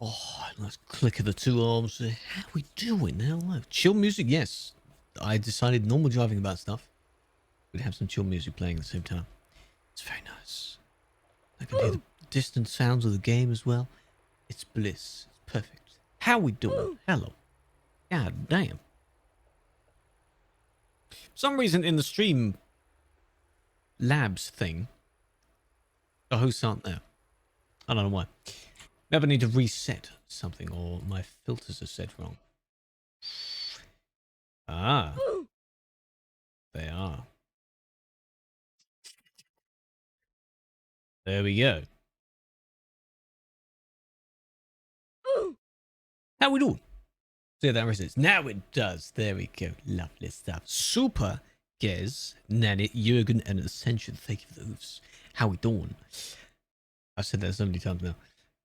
Oh, nice click of the two arms. How we doing? Hello. Chill music, yes. I decided normal driving about stuff. We'd have some chill music playing at the same time. It's very nice. I can hear the distant sounds of the game as well. It's bliss. It's perfect. How we doing? Hello. God damn. For some reason in the stream labs thing, the hosts aren't there. I don't know why. Never need to reset something or my filters are set wrong. Ah. They are. There we go. How we doing? See, that resets. Now it does. There we go. Lovely stuff. Super, Gez, Nanit, Jurgen, and Ascension. Thank you for those. How we doing? I've said that so many times now.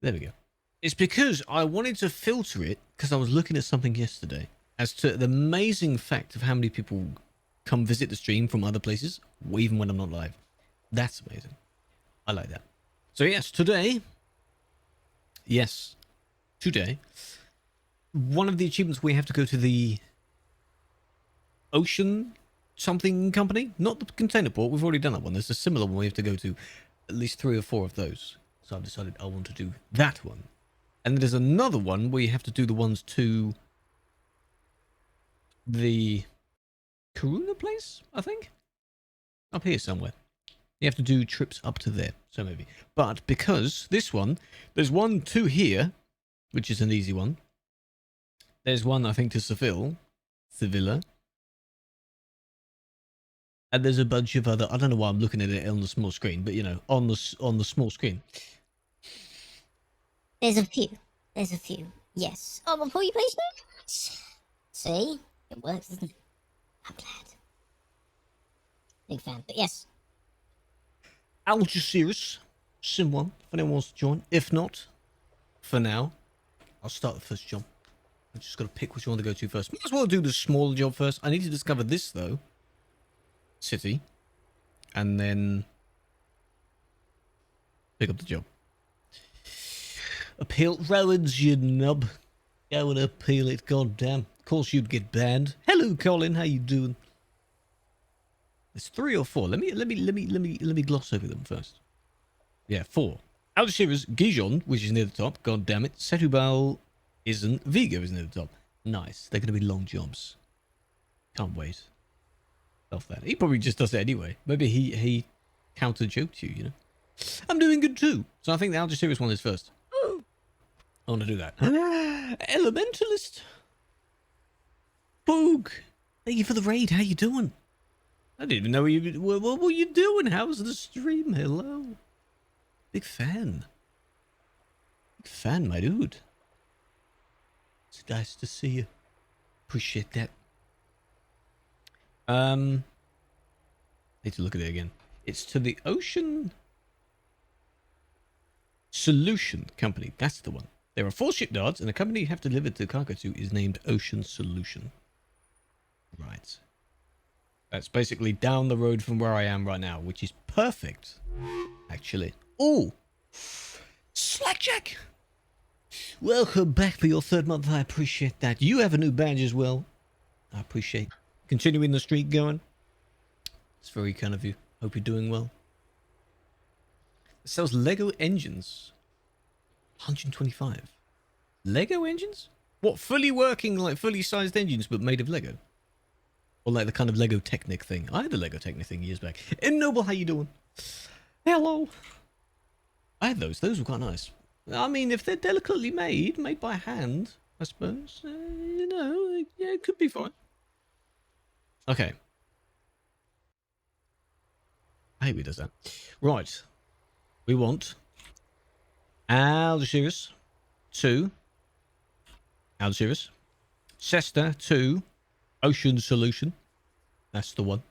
There we go. It's because I wanted to filter it because I was looking at something yesterday as to the amazing fact of how many people come visit the stream from other places, even when I'm not live. That's amazing. I like that. So yes, today, one of the achievements we have to go to the ocean something company, not the container port. We've already done that one. There's a similar one we have to go to, at least 3 or 4 of those. So I've decided I want to do that one. And then there's another one where you have to do the ones to the Karuna place, I think, up here somewhere. You have to do trips up to there, so maybe. But because this one, there's 1 to here, which is an easy one. There's one, I think, to Sevilla. And there's a bunch of other, I don't know why I'm looking at it on the small screen, but you know, on the small screen. There's a few. Yes. Oh, before you play Snake? See? It works, doesn't it? I'm glad. Big fan, but yes. Algeciras, Sim 1, if anyone wants to join. If not, for now, I'll start the first job. I just got to pick which one to go to first. Might as well do the smaller job first. I need to discover this, though. City. And then pick up the job. Appeal Rowan's, you nub. Go and appeal it, goddamn. Of course you'd get banned. Hello, Colin. How you doing? There's 3 or 4. Let me gloss over them first. Yeah, 4. Algeciras, Gijon, which is near the top. God damn it. Setúbal isn't. Vigo is near the top. Nice. They're going to be long jobs. Can't wait. Love that. He probably just does it anyway. Maybe he counter-joked you, you know. I'm doing good too. So I think the Algeciras one is first. I want to do that. Elementalist. Boog. Thank you for the raid. How you doing? I didn't even know what were you doing? How's the stream? Hello. Big fan. Big fan, my dude. It's nice to see you. Appreciate that. Need to look at it again. It's to the Ocean Solution Company. That's the one. There are 4 shipyards, and the company you have to deliver the cargo to is named Ocean Solution. Right. That's basically down the road from where I am right now, which is perfect, actually. Oh, Slackjack! Welcome back for your 3rd month. I appreciate that. You have a new badge as well. I appreciate continuing the streak going. It's very kind of you. Hope you're doing well. It sells Lego engines. 125. Lego engines? What, fully working, like fully sized engines, but made of Lego? Or like the kind of Lego Technic thing. I had a Lego Technic thing years back. Noble, how you doing? Hello. I had those. Those were quite nice. I mean, if they're delicately made by hand, I suppose, you know, yeah, it could be fine. Okay. I hope he does that. Right. We want Algeciras 2. Algeciras. Cesta 2. Ocean Solution. That's the one.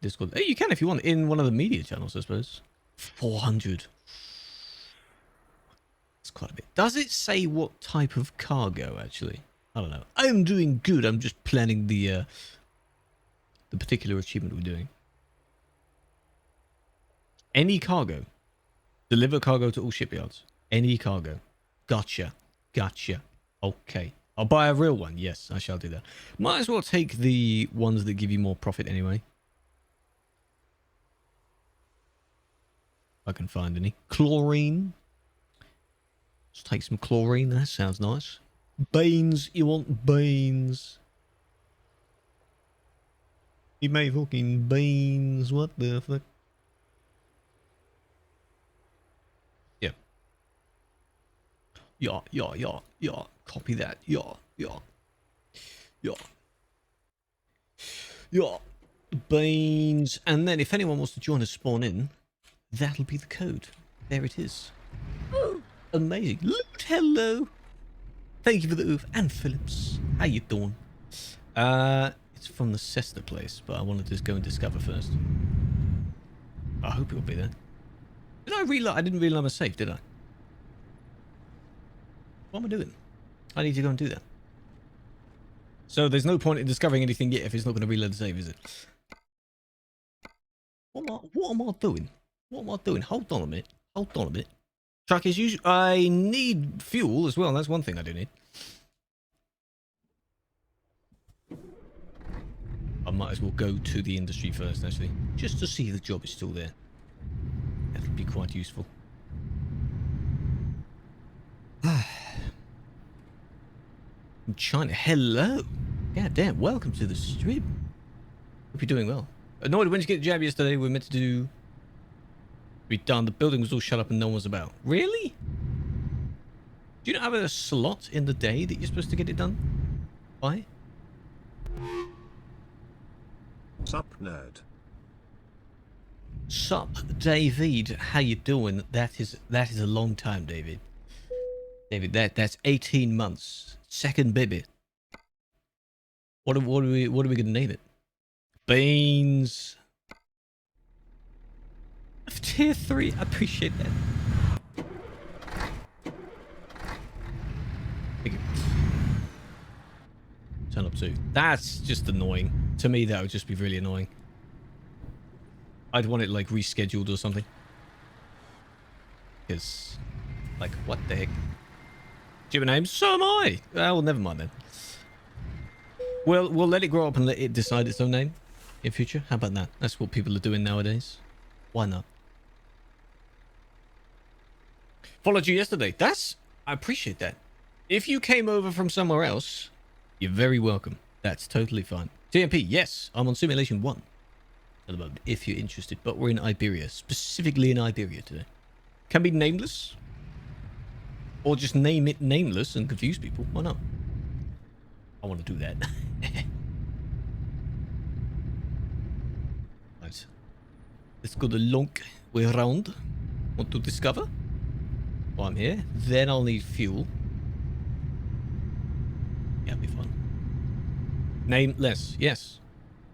Discord. Hey, you can if you want in one of the media channels, I suppose. 400. That's quite a bit. Does it say what type of cargo, actually? I don't know. I'm doing good. I'm just planning the particular achievement we're doing. Any cargo. Deliver cargo to all shipyards. Any cargo. Gotcha. Gotcha. Okay. I'll buy a real one. Yes, I shall do that. Might as well take the ones that give you more profit anyway. If I can find any. Chlorine. Let's take some chlorine. That sounds nice. Beans. You want beans? You made fucking beans. What the fuck? Yeah. Yeah, yeah, yeah, yeah. Copy that. Yeah, yeah. Yeah. Yeah. Beans. And then if anyone wants to join us spawn in, that'll be the code. There it is. Oh, amazing. Loot, hello. Thank you for the oof. And Phillips. How you doing? It's from the Cester place, but I wanted to just go and discover first. I hope it'll be there. Did I reload? I didn't reload my safe, did I? What am I doing? I need to go and do that. So there's no point in discovering anything yet if it's not going to reload the save, is it? What am I doing? What am I doing? Hold on a minute. Hold on a minute. Truck is usually... I need fuel as well. That's one thing I do need. I might as well go to the industry first, actually. Just to see the job is still there. That would be quite useful. China, hello. God damn, welcome to the stream. Hope you're doing well. Annoyed when you get the jab yesterday. We were meant to do... be done. The building was all shut up and no one was about. Really? Do you not have a slot in the day that you're supposed to get it done? Why? Sup, nerd. Sup, David. How you doing? That is a long time, David. David, that's 18 months. Second baby. What are we gonna name it? Beans. Tier 3. I appreciate that. Thank you. Turn up 2. That's just annoying. To me, that would just be really annoying. I'd want it like rescheduled or something. Because, like, what the heck? Stupid name. So am I. Well, never mind then. We'll let it grow up and let it decide its own name in future. How about that? That's what people are doing nowadays. Why not? Followed you yesterday. I appreciate that. If you came over from somewhere else, you're very welcome. That's totally fine. TMP, yes, I'm on Simulation 1 at the moment, if you're interested. But we're in Iberia, specifically in Iberia today. Can be nameless. Or just name it nameless and confuse people. Why not? I want to do that. Right. Let's go the long way around. Want to discover? While I'm here. Then I'll need fuel. Yeah, it'll be fun. Nameless, yes.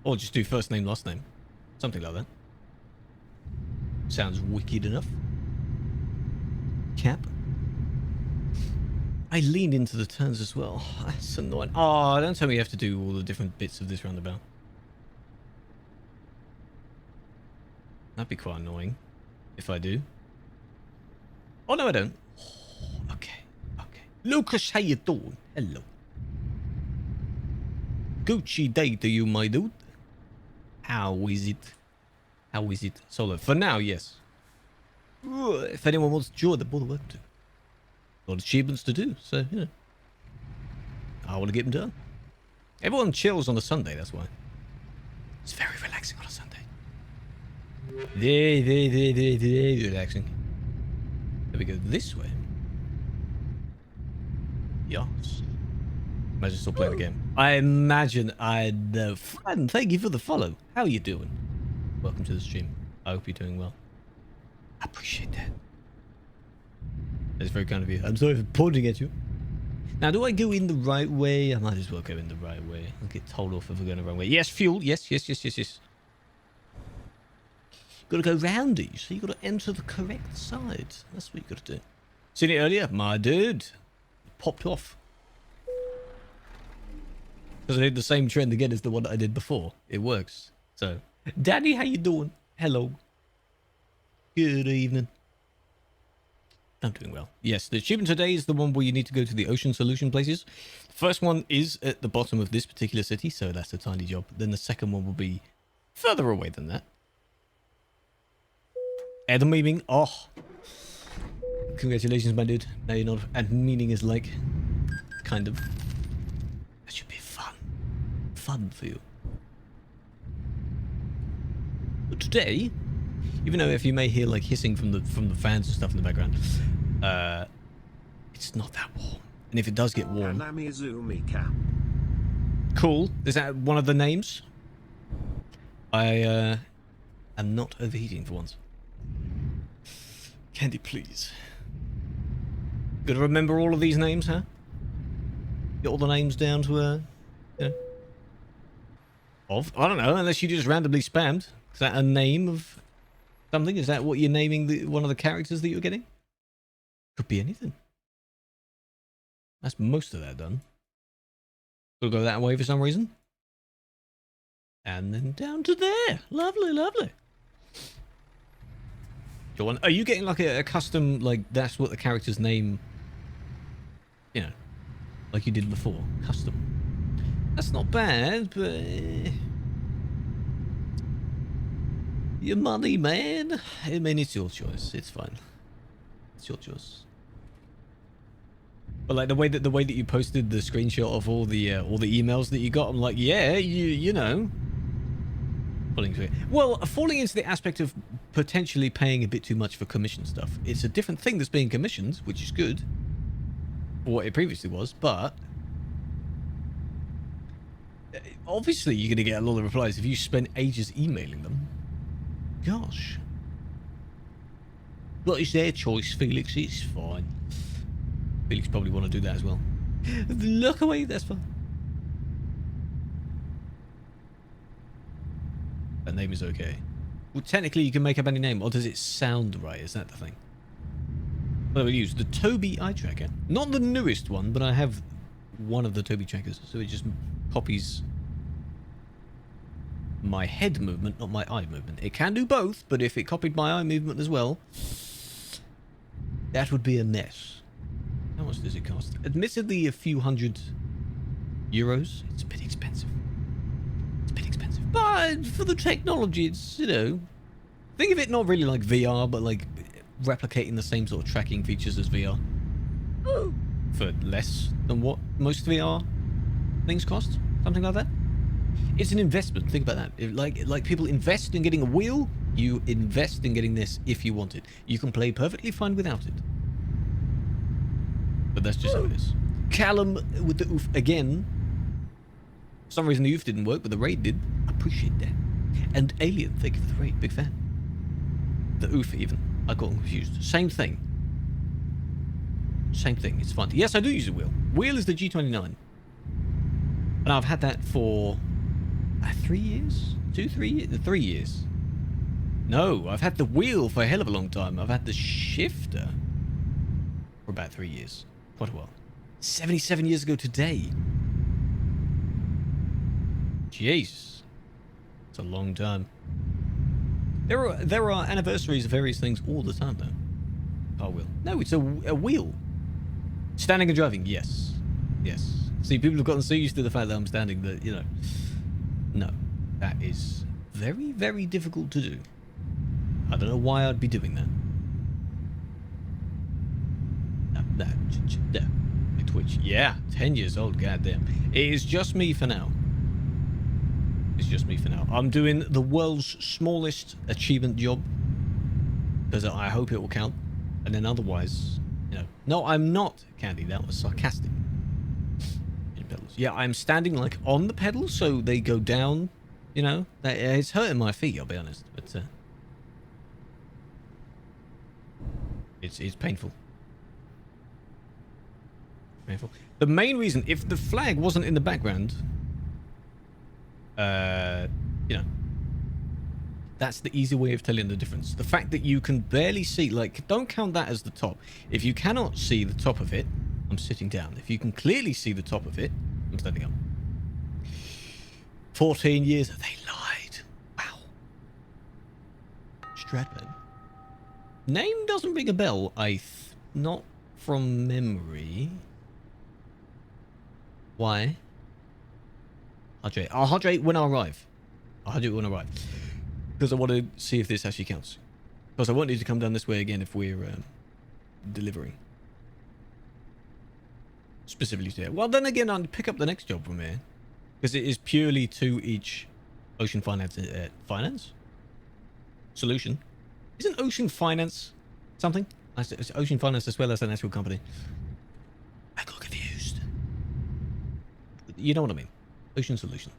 Or just do first name, last name. Something like that. Sounds wicked enough. Cap. I leaned into the turns as well. That's annoying. Oh, don't tell me you have to do all the different bits of this roundabout. That'd be quite annoying if I do. Oh, no, I don't. Oh, okay. Okay. Lucas, how you doing? Hello. Gucci day to you, my dude. How is it? How is it? Solo. For now, yes. If anyone wants to join, the more the work to. A lot of achievements to do, so, you know. I want to get them done. Everyone chills on a Sunday, that's why. It's very relaxing on a Sunday. Very relaxing. There we go this way. Yes. Imagine still playing the game. I imagine I know. Fran, thank you for the follow. How are you doing? Welcome to the stream. I hope you're doing well. I appreciate that. That's very kind of you. I'm sorry for pointing at you. Now, do I go in the right way? I might as well go in the right way. I'll get told off if we're going the wrong way. Yes, fuel. Yes. Got to go round it, so you got to enter the correct side. That's what you got to do. Seen it earlier? My dude. Popped off. Because I did the same trend again as the one that I did before. It works. So, Danny, how you doing? Hello. Good evening. I'm doing well. Yes, the achievement today is the one where you need to go to the ocean solution places. The first one is at the bottom of this particular city, so that's a tiny job. Then the second one will be further away than that. Adam meaning, oh. Congratulations, my dude. Now you're not, and meaning is like, kind of. That should be fun. Fun for you. But today, even though if you may hear like hissing from the fans and stuff in the background, it's not that warm. And if it does get warm, cool. Is that one of the names? I am not overheating for once. Candy, please. Gotta remember all of these names, huh? Get all the names down to you know, of I don't know, unless you just randomly spammed. Is that a name of something? Is that what you're naming one of the characters that you're getting? Could be anything. That's most of that done. We'll go that way for some reason. And then down to there. Lovely, lovely. John, are you getting like a custom, like that's what the character's name, you know, like you did before? Custom. That's not bad, but... your money, man. I mean, it's your choice. It's fine. It's your choice. But like the way that you posted the screenshot of all the emails that you got, I'm like, yeah, you know. Falling into it. Well, falling into the aspect of potentially paying a bit too much for commission stuff. It's a different thing that's being commissioned, which is good for what it previously was, but obviously you're going to get a lot of replies if you spend ages emailing them. Gosh. Well, it's their choice, Felix. It's fine. Felix probably want to do that as well. Look away, that's fine. That name is okay. Well, technically you can make up any name, or does it sound right? Is that the thing? What do I use? The Toby eye tracker. Not the newest one, but I have one of the Toby trackers, so it just copies my head movement, not my eye movement. It can do both, but if it copied my eye movement as well, that would be a mess. How much does it cost? Admittedly, a few €100. It's a bit expensive. It's a bit expensive. But for the technology, it's, you know... think of it not really like VR, but like replicating the same sort of tracking features as VR. For less than what most VR things cost. Something like that. It's an investment. Think about that. Like people invest in getting a wheel, you invest in getting this if you want it. You can play perfectly fine without it. But that's just how it is. Callum with the oof again. For some reason the oof didn't work, but the raid did. I appreciate that. And Alien, thank you for the raid. Big fan. The oof even. I got confused. Same thing. Same thing. It's fun. Yes, I do use a wheel. Wheel is the G29. And I've had that for 3 years? 3 years? 3 years. No, I've had the wheel for a hell of a long time. I've had the shifter for about 3 years. Quite a while. 77 years ago today. Jeez. It's a long time. There are anniversaries of various things all the time, though. Car wheel. No, it's a wheel. Standing and driving, yes. Yes. See, people have gotten so used to the fact that I'm standing that, you know... no. That is very, very difficult to do. I don't know why I'd be doing that. No. Twitch. Yeah, 10 years old, goddamn. It is just me for now. It's just me for now. I'm doing the world's smallest achievement job because I hope it will count. And then otherwise, you know. No, I'm not, Candy. That was sarcastic. Pedals. Yeah, I'm standing like on the pedals so they go down, you know. It's hurting my feet, I'll be honest. But it's painful. Painful. The main reason, if the flag wasn't in the background, you know, that's the easy way of telling the difference. The fact that you can barely see, like, don't count that as the top. If you cannot see the top of it, I'm sitting down. If you can clearly see the top of it, I'm standing up. 14 years. They lied. Wow. Stradman. Name doesn't ring a bell, I not from memory. Why? Hydrate. I'll hydrate when I arrive. I'll hydrate when I arrive. Because I want to see if this actually counts. Because I won't need to come down this way again if we're delivering. Specifically to there. Well, then again, I'll pick up the next job from here. Because it is purely to each Ocean Finance... finance? Solution. Isn't Ocean Finance something? It's Ocean Finance as well as an actual company. I got confused. You know what I mean. Ocean Solution.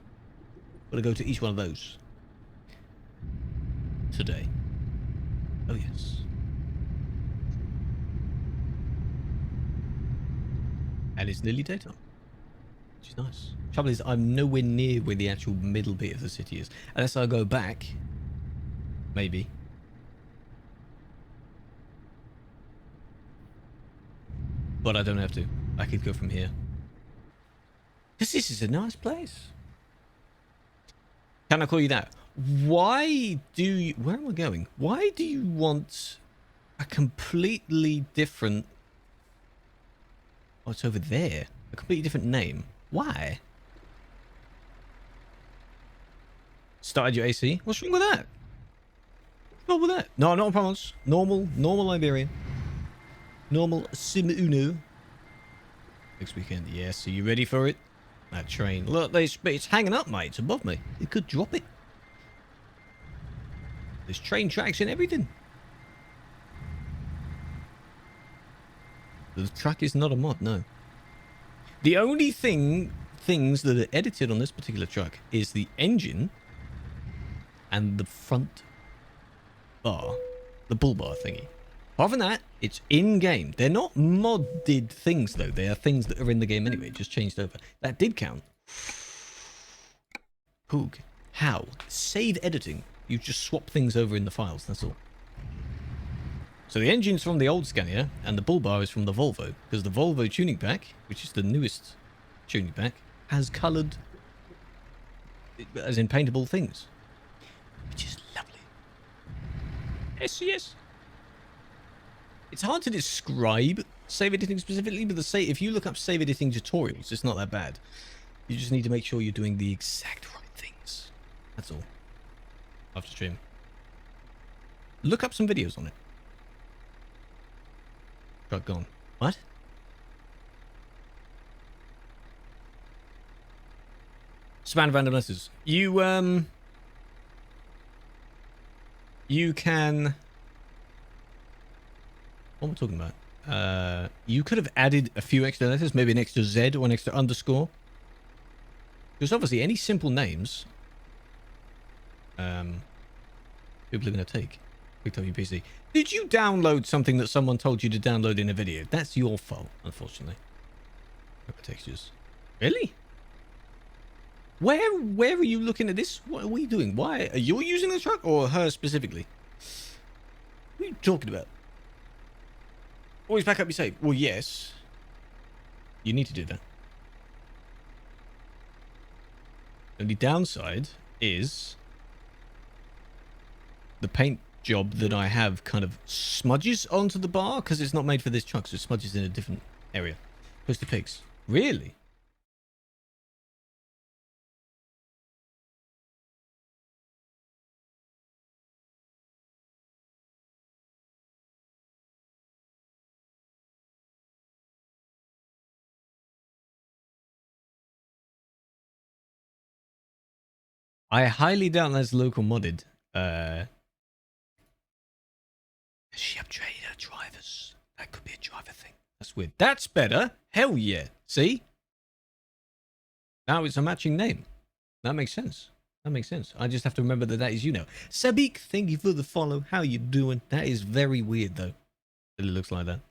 Gotta go to each one of those. Today. Oh yes. And it's nearly daytime. Which is nice. Trouble is, I'm nowhere near where the actual middle bit of the city is. Unless I go back. Maybe. But I don't have to. I could go from here. Because this is a nice place. Can I call you that? Why do you... Where am I going? Why do you want a completely different... Oh, it's over there. A completely different name. Why? Started your AC? What's wrong with that? What's wrong with that? No, not a promise. Normal Iberian. Normal Sim Uno. Next weekend. Yes, are you ready for it? That train. Look, it's hanging up, mate. It's above me. You could drop it. There's train tracks and everything. The track is not a mod, no. The only things that are edited on this particular truck is the engine and the front bar, the bull bar thingy. Apart from that, it's in-game. They're not modded things, though. They are things that are in the game anyway, just changed over. That did count. Poog. How? Save editing. You just swap things over in the files, that's all. So the engine's from the old Scania, and the bull bar is from the Volvo, because the Volvo tuning pack, which is the newest tuning pack, has coloured, as in paintable things. Which is lovely. Yes, yes. It's hard to describe save editing specifically, but if you look up save editing tutorials, it's not that bad. You just need to make sure you're doing the exact right things. That's all. After stream. Look up some videos on it. Truck gone. What? Span of random letters. You can... What am I talking about? You could have added a few extra letters, maybe an extra Z or an extra underscore. Because obviously any simple names people are going to take. Picked up your PC. Did you download something that someone told you to download in a video? That's your fault, unfortunately. Textures. Really? Where are you looking at this? What are we doing? Why? Are you using the truck or her specifically? What are you talking about? Always back up your save. Well, yes. You need to do that. And the downside is the paint job that I have kind of smudges onto the bar because it's not made for this truck, so it smudges in a different area. Post to pigs. Really? I highly doubt that's local modded. She upgraded her drivers. That could be a driver thing. That's weird. That's better. Hell yeah. See? Now it's a matching name. That makes sense. That makes sense. I just have to remember that is you now. Sabik, thank you for the follow. How you doing? That is very weird though. That it looks like that.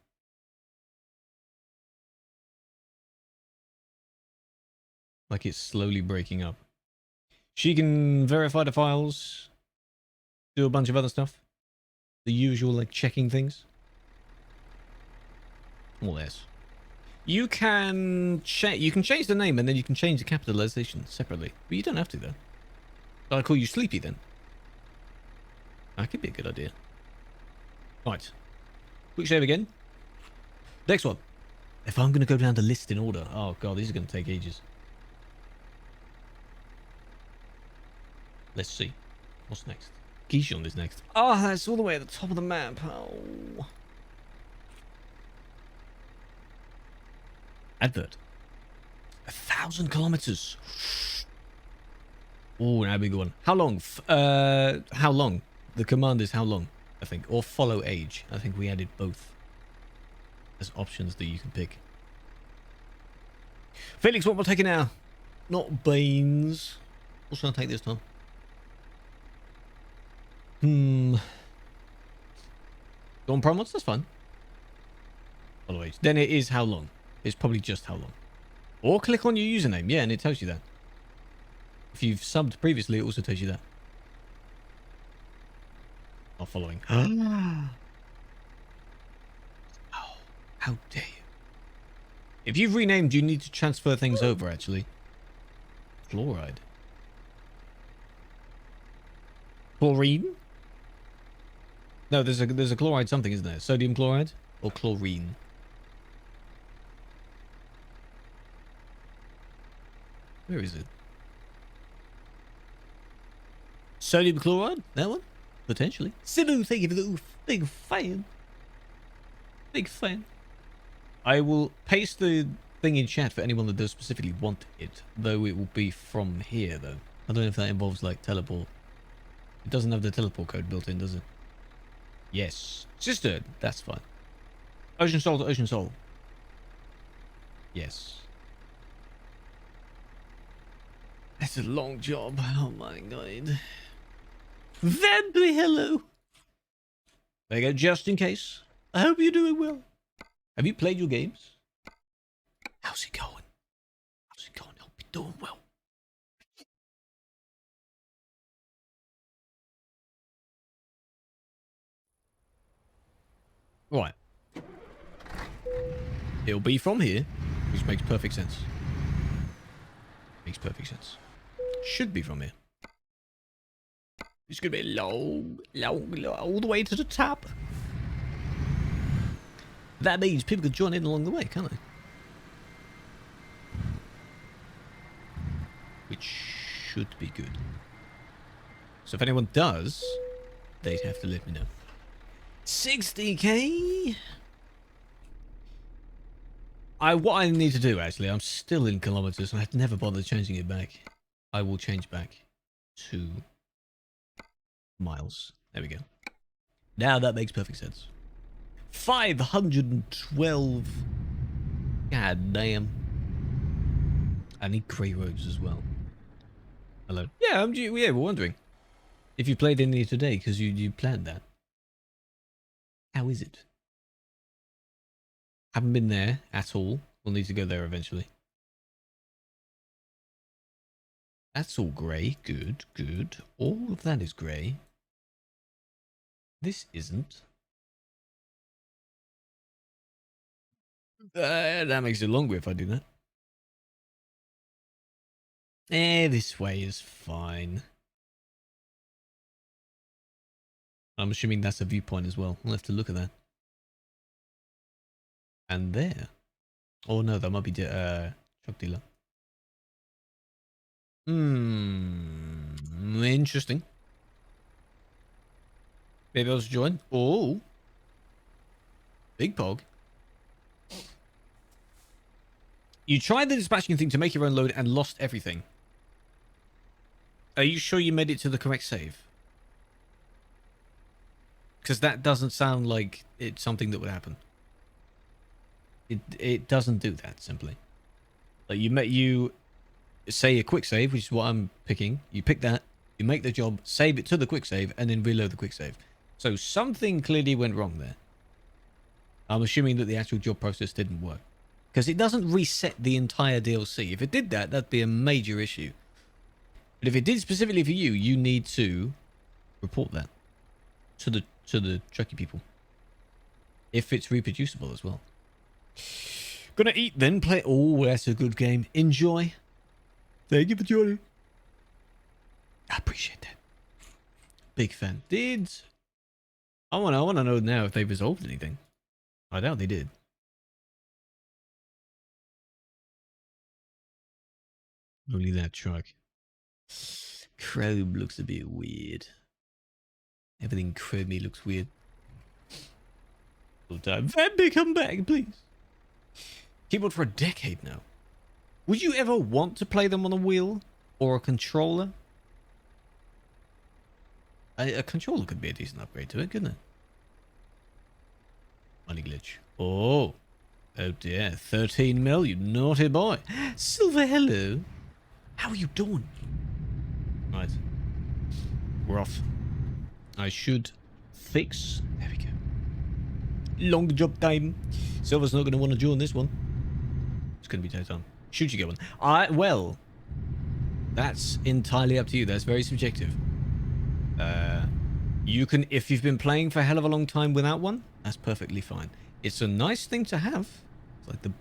Like it's slowly breaking up. She can verify the files. Do a bunch of other stuff. The usual, like, checking things. All this. You can change the name and then you can change the capitalization separately. But you don't have to, though. I'll call you Sleepy, then. That could be a good idea. Right. Quick save again. Next one. If I'm going to go down the list in order. Oh, God, these are going to take ages. Let's see. What's next? Quichon is next. Oh, that's all the way at the top of the map. Oh. Advert. 1,000 kilometers. Oh, now big one. How long? How long? The command is how long, I think. Or follow age. I think we added both as options that you can pick. Felix, what we're taking now? Not beans. What should I take this time? Go on promos, that's fine. Follow age. Then it is how long. It's probably just how long. Or click on your username. Yeah, and it tells you that. If you've subbed previously, it also tells you that. Not following. Oh, how dare you. If you've renamed, you need to transfer things over, actually. Fluoride. Chlorine? No, there's a chloride something, isn't there? Sodium chloride? Or chlorine? Where is it? Sodium chloride? That one? Potentially. Sibu, thank you for the oof. Big fan. Big fan. I will paste the thing in chat for anyone that does specifically want it. Though it will be from here, though. I don't know if that involves, like, teleport. It doesn't have the teleport code built in, does it? Yes. Sister, that's fine. Ocean Soul to Ocean Soul. Yes. That's a long job. Oh my god. Very hello. There you go, just in case. I hope you're doing well. Have you played your games? How's it going? How's it going? I hope you're doing well. Right. It'll be from here, which makes perfect sense. Makes perfect sense. Should be from here. It's gonna be long, all the way to the top. That means people can join in along the way, can't they? Which should be good. So if anyone does, they'd have to let me know. 60k? What I need to do, actually, I'm still in kilometers, and I've never bothered changing it back. I will change back to miles. There we go. Now that makes perfect sense. 512. God damn. I need grey robes as well. Hello. Yeah, we're wondering if you played any today because you planned that. How is it? Haven't been there at all. We'll need to go there eventually. That's all grey. Good, good. All of that is grey. This isn't. That makes it longer if I do that. This way is fine. I'm assuming that's a viewpoint as well. We'll have to look at that. And there. Oh no, that might be truck dealer. Interesting. Maybe I'll just join. Oh. Big pog. You tried the dispatching thing to make your own load and lost everything. Are you sure you made it to the correct save? Because that doesn't sound like it's something that would happen. It doesn't do that, simply. Like you say a quick save, which is what I'm picking. You pick that, you make the job, save it to the quick save, and then reload the quick save. So something clearly went wrong there. I'm assuming that the actual job process didn't work. Because it doesn't reset the entire DLC. If it did that, that'd be a major issue. But if it did specifically for you, you need to report that to the trucky people. If it's reproducible as well. Gonna eat then play. Oh, that's a good game. Enjoy. Thank you for joining. I appreciate that. Big fan. I wanna know now if they resolved anything. I doubt they did. Only that truck. Chrome looks a bit weird. Everything chromey looks weird. Full time. Vampy, come back, please. Keyboard for a decade now. Would you ever want to play them on a wheel or a controller? A controller could be a decent upgrade to it, couldn't it? Money glitch. Oh. Oh dear. 13 mil, you naughty boy. Silver, hello. How are you doing? Right. We're off. I should fix. There we go. Long job time. Silver's not going to want to join this one. It's going to be daytime. Should you get one? Well, that's entirely up to you. That's very subjective. You can, if you've been playing for a hell of a long time without one, that's perfectly fine. It's a nice thing to have. It's like the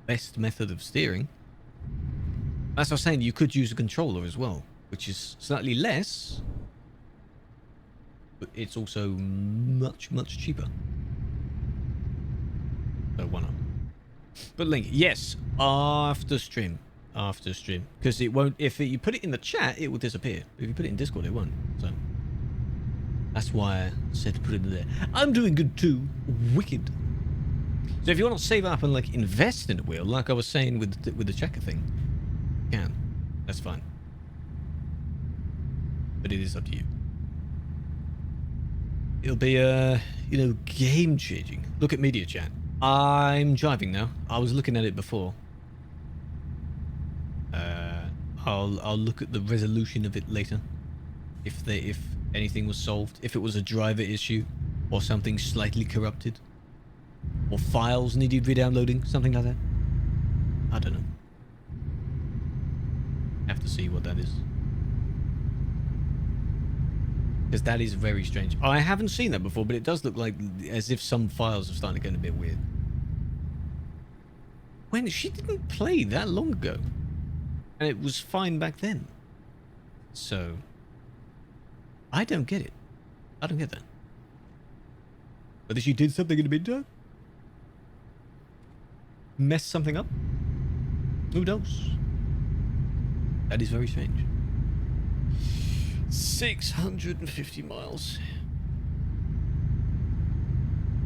best method of steering. As I was saying, you could use a controller as well, which is slightly less, but it's also much, much cheaper. So why not? But link, yes, after stream. After stream. Because it won't, if you put it in the chat, it will disappear. If you put it in Discord, it won't. So that's why I said to put it in there. I'm doing good too. Wicked. So if you want to save up and like invest in a wheel, like I was saying with the checker thing, you can. That's fine. But it is up to you. It'll be game changing. Look at media chat. I'm driving now. I was looking at it before. I'll look at the resolution of it later. If anything was solved, if it was a driver issue or something slightly corrupted, or files needed re-downloading, something like that. I don't know. Have to see what that is. Because that is very strange. I haven't seen that before, but it does look like as if some files are starting to get a bit weird. When she didn't play that long ago. And it was fine back then. So I don't get it. I don't get that. Whether she did something in the meantime? Mess something up? Who knows? That is very strange. 650 miles.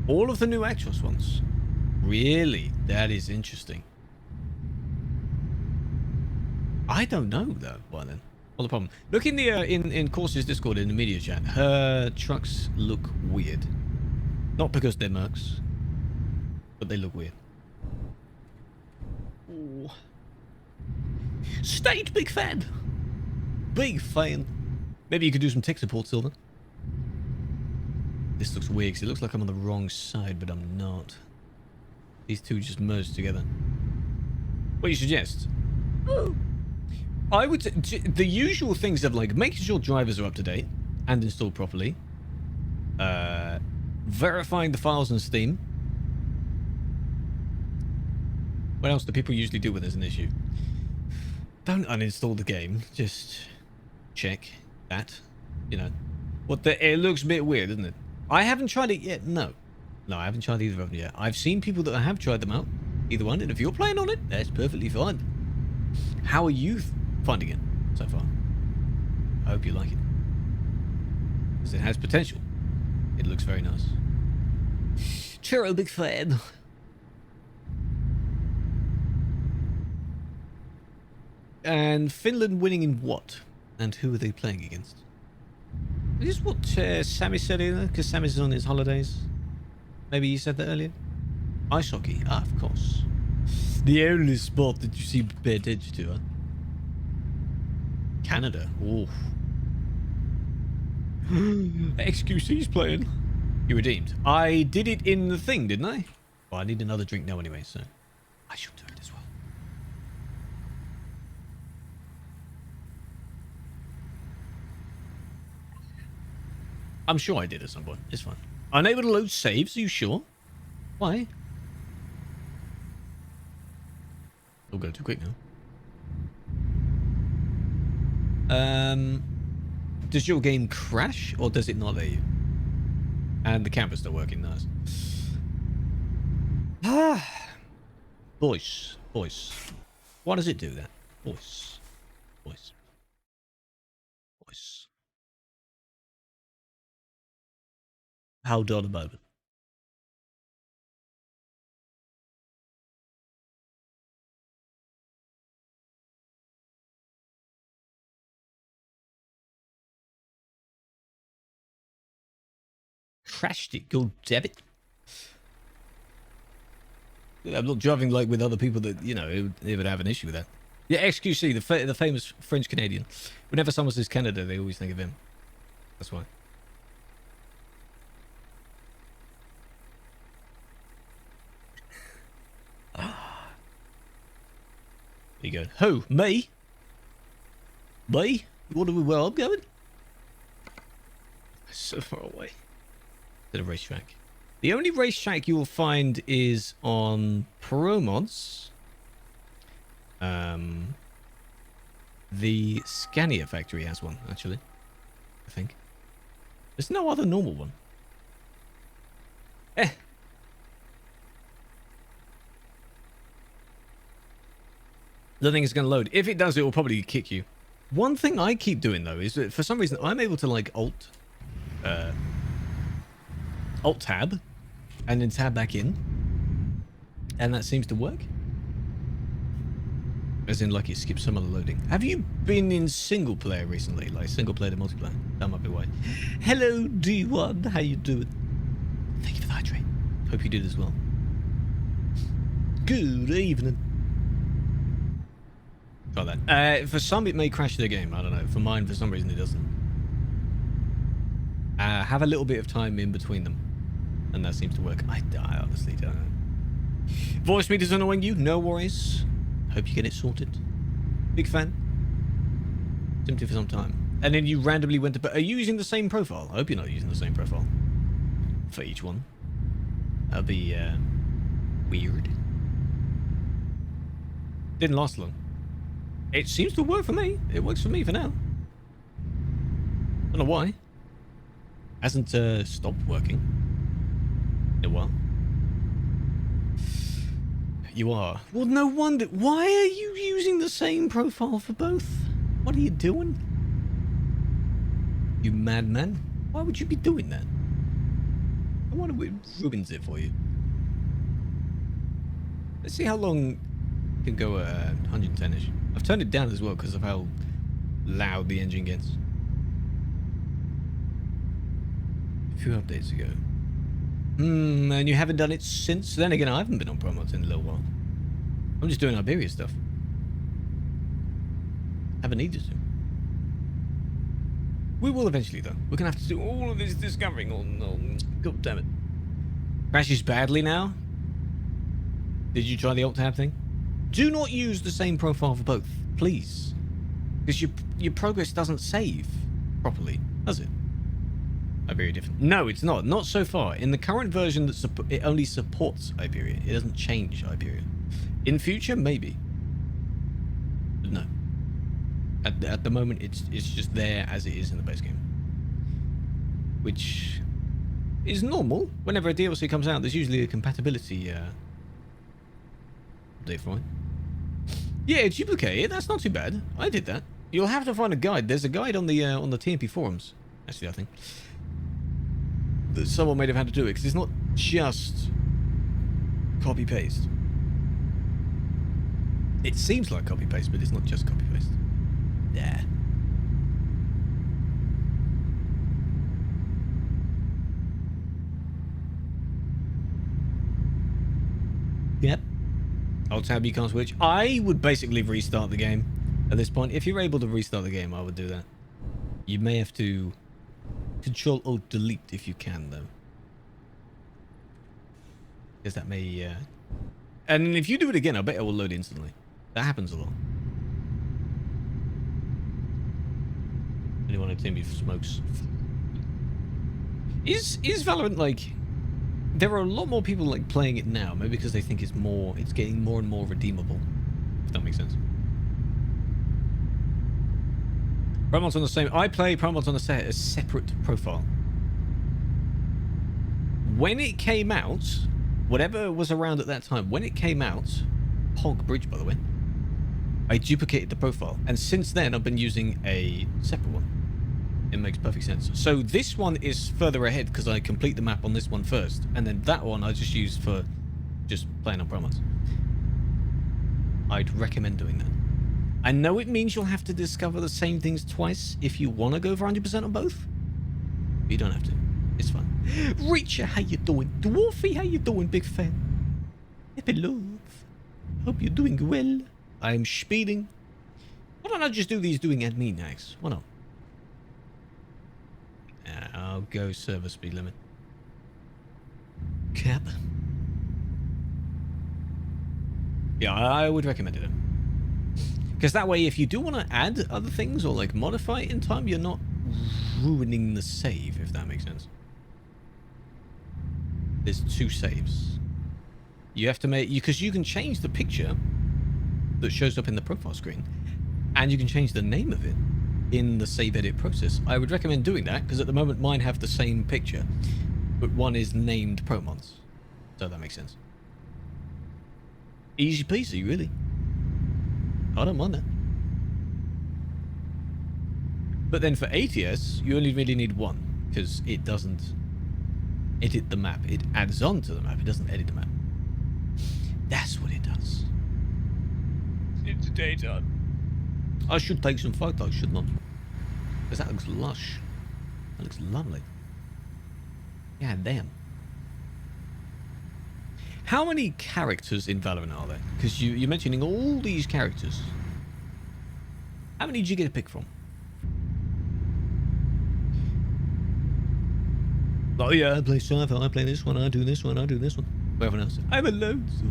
All of the new Actros ones. Really? That is interesting. I don't know though by then. Well, the problem. Look in the in Course's Discord in the media chat. Her trucks look weird. Not because they're Mercs, but they look weird. Ooh. State big fan. Big fan. Maybe you could do some tech support, Silver. This looks weird because it looks like I'm on the wrong side, but I'm not. These two just merged together. What do you suggest? I would the usual things of like making sure drivers are up to date and installed properly, verifying the files on Steam. What else do people usually do when there's an issue? Don't uninstall the game. Just check that. You know, it looks a bit weird, doesn't it? I haven't tried it yet. No, I haven't tried either of them yet. I've seen people that have tried them out. Either one, and if you're playing on it, that's perfectly fine. How are you finding it so far? I hope you like it. Because it has potential. It looks very nice. Churro, big fan. And Finland winning in what? And who are they playing against? Is this what Sammy said earlier? Because Sammy's on his holidays. Maybe you said that earlier? Ice hockey. Ah, of course. The only sport that you seem to pay attention to, huh? Canada. Oh. XQC's playing. You redeemed. I did it in the thing, didn't I? Well, I need another drink now anyway, so I should do it as well. I'm sure I did at some point. It's fine. Unable to load saves, are you sure? Why? It'll go too quick now. Does your game crash or does it not let you? And the camera's still working, nice. Voice. Why does it do that? Voice. Voice. Voice. Hold on a moment. Crashed it. God damn it. I'm not driving like with other people that, you know, they would have an issue with that. Yeah, XQC, the famous French Canadian. Whenever someone says Canada, they always think of him. That's why. There you go. Who? Me? Me? You wonder where I'm going? So far away. To the racetrack. The only racetrack you will find is on Promods. The Scania factory has one, actually. I think. There's no other normal one. I don't think it's going to load. If it does, it will probably kick you. One thing I keep doing, though, is that for some reason I'm able to, like, Alt tab and then tab back in, and that seems to work, as in like it skips some of the loading. Have you been in single player recently, like single player to multiplayer? That might be why. Hello D1, how you doing? Thank you for the hydrate. Hope you did as well. Good evening. Try that. For some it may crash the game, I don't know. For mine, for some reason it doesn't. Have a little bit of time in between them, and that seems to work. I honestly don't know. Voice meters annoying you? No worries. Hope you get it sorted. Big fan. Empty for some time. And then you randomly went to... Are you using the same profile? I hope you're not using the same profile for each one. That'll be weird. Didn't last long. It seems to work for me. It works for me for now. Don't know why. Hasn't stopped working in a while. You are. Well, no wonder. Why are you using the same profile for both? What are you doing? You madman. Why would you be doing that? I wonder what ruins it for you. Let's see how long it can go at 110-ish. I've turned it down as well because of how loud the engine gets. A few updates ago. And you haven't done it since? Then again, I haven't been on promos in a little while. I'm just doing Iberia stuff. Haven't needed to. We will eventually, though. We're going to have to do all of this discovering. Oh, no. God damn it. Crashes badly now? Did you try the alt-tab thing? Do not use the same profile for both, please. Because your progress doesn't save properly, does it? Iberia different. No, it's not. Not so far. In the current version, it only supports Iberia. It doesn't change Iberia. In future, maybe. But no. At the moment, it's just there as it is in the base game. Which is normal. Whenever a DLC comes out, there's usually a compatibility update for it. Yeah, duplicate it. That's not too bad. I did that. You'll have to find a guide. There's a guide on the TMP forums. Actually, I think that someone might have had to do it because it's not just copy paste. It seems like copy paste, but it's not just copy paste. Yeah. Yep. Alt tab you can't switch. I would basically restart the game at this point. If you're able to restart the game, I would do that. You may have to Control Alt Delete if you can, though. Because that may and if you do it again, I bet it will load instantly. That happens a lot. Anyone at Timmy smokes. Is Valorant like... There are a lot more people like playing it now, maybe because they think it's getting more and more redeemable. If that makes sense. Promos on the same... I play Promos on a separate profile. When it came out, whatever was around at that time, when it came out... Hog Bridge, by the way. I duplicated the profile, and since then I've been using a separate one. It makes perfect sense. So this one is further ahead because I complete the map on this one first, and then that one I just use for just playing on promos. I'd recommend doing that. I know it means you'll have to discover the same things twice if you want to go for 100% on both. But you don't have to. It's fine. Reacher, how you doing? Dwarfy, how you doing, big fan? Happy love. Hope you're doing well. I'm speeding. Why don't I just do these doing admin next? Why not? I'll go server speed limit. Cap. Yeah, I would recommend it. Because that way, if you do want to add other things or like modify it in time, you're not ruining the save, if that makes sense. There's 2 saves. You have to make, because you can change the picture that shows up in the profile screen, and you can change the name of it in the save edit process. I would recommend doing that because at the moment mine have the same picture, but one is named Promons. So that makes sense. Easy peasy, really. I don't mind that. But then for ATS, you only really need one because it doesn't edit the map. It adds on to the map. It doesn't edit the map. That's what it does. It's daytime. I should take some photos, shouldn't I? Because that looks lush. That looks lovely. Yeah, damn. How many characters in Valorant are there? Because you're mentioning all these characters. How many did you get to pick from? Oh yeah, I play sci-fi, I play this one, I do this one, I do this one. Whatever else. I'm alone, so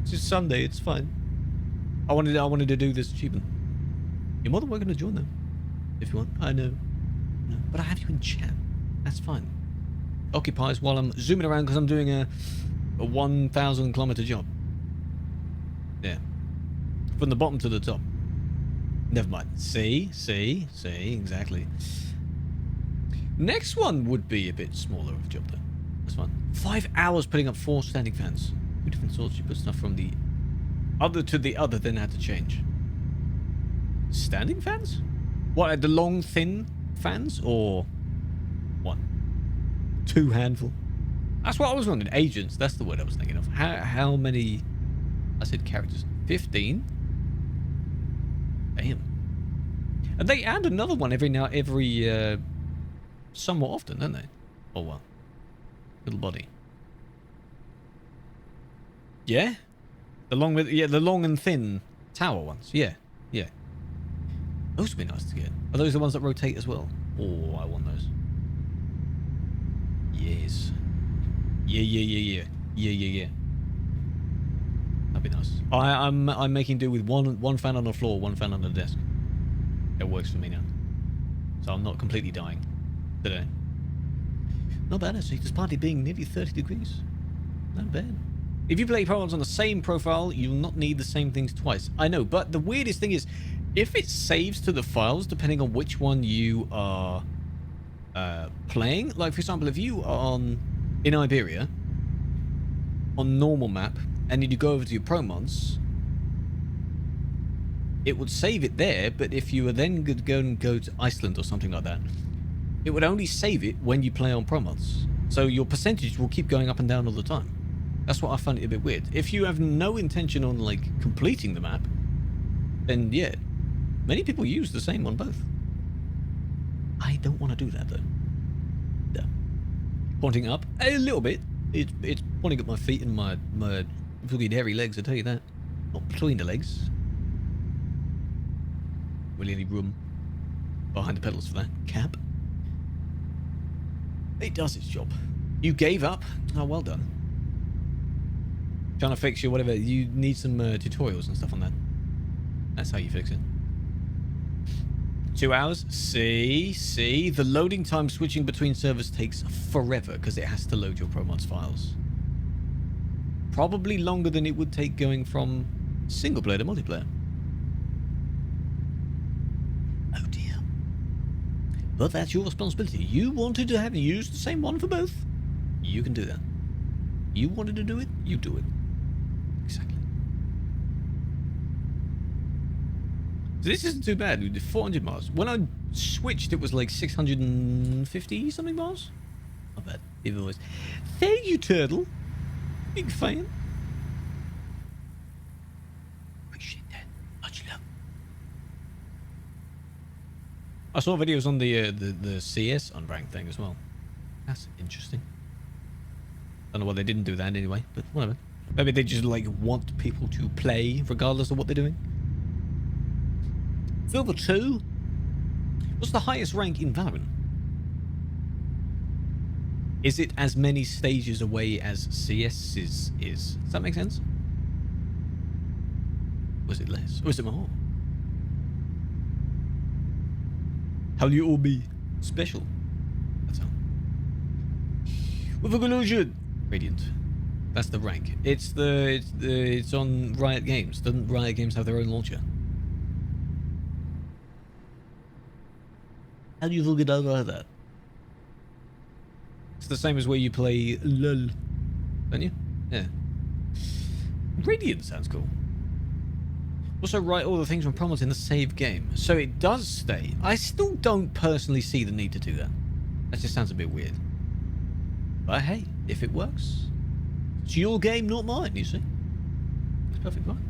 it's just Sunday, it's fine. I wanted to do this achievement. You're more than welcome to join them. If you want. I know. No. But I have you in chat. That's fine. Occupies while I'm zooming around because I'm doing a 1,000 kilometer job. Yeah. From the bottom to the top. Never mind. See, exactly. Next one would be a bit smaller of a job though. That's fine. 5 hours putting up 4 standing fans. 2 different sorts. You put stuff from the other to the other, then had to change. Standing fans? What, the long, thin fans? Or 1? 2 handful? That's what I was wondering. Agents, that's the word I was thinking of. How many? I said characters. 15? Damn. And they add another one every somewhat often, don't they? Oh well. Little body. Yeah? The long and thin tower ones. Yeah. Those would be nice to get. Are those the ones that rotate as well? Oh, I want those. Yes. Yeah. That'd be nice. I'm making do with one fan on the floor, 1 fan on the desk. It works for me now. So I'm not completely dying today. Not bad actually, despite it being nearly 30 degrees. Not bad. If you play programs on the same profile, you'll not need the same things twice. I know, but the weirdest thing is, if it saves to the files, depending on which one you are playing, like for example, if you are in Iberia, on normal map, and then you go over to your pro mods, it would save it there, but if you were then going to go to Iceland or something like that, it would only save it when you play on pro mods. So your percentage will keep going up and down all the time. That's what I find it a bit weird. If you have no intention on like completing the map, then yeah, many people use the same on both. I don't want to do that though. No. Pointing up a little bit. It's pointing at my feet and my fucking hairy legs, I tell you that. Not between the legs. Really any room behind the pedals for that. Cap. It does its job. You gave up? Oh, well done. Trying to fix your whatever. You need some tutorials and stuff on that. That's how you fix it. 2 hours? See? The loading time switching between servers takes forever because it has to load your ProMods files. Probably longer than it would take going from single player to multiplayer. Oh dear. But that's your responsibility. You wanted to have used the same one for both. You can do that. You wanted to do it, you do it. Exactly. So this isn't too bad. We did 400 miles. When I switched, it was like 650 something miles. Not bad. Either way. Thank you, Turtle. Big fan. Appreciate that. Much love. I saw videos on the CS unranked thing as well. That's interesting. Don't know why they didn't do that anyway, but whatever. Maybe they just like want people to play regardless of what they're doing. Silver 2? What's the highest rank in Valorant? Is it as many stages away as CS is? Does that make sense? Was it less? Or is it more? How will you all be special? That's how. With a collusion! Radiant. That's the rank. It's on Riot Games. Doesn't Riot Games have their own launcher? How do you all get over that? It's the same as where you play LOL, don't you? Yeah. Radiant sounds cool. Also write all the things from promos in the save game. So it does stay. I still don't personally see the need to do that. That just sounds a bit weird. But hey, if it works, it's your game, not mine, you see. It's perfectly fine.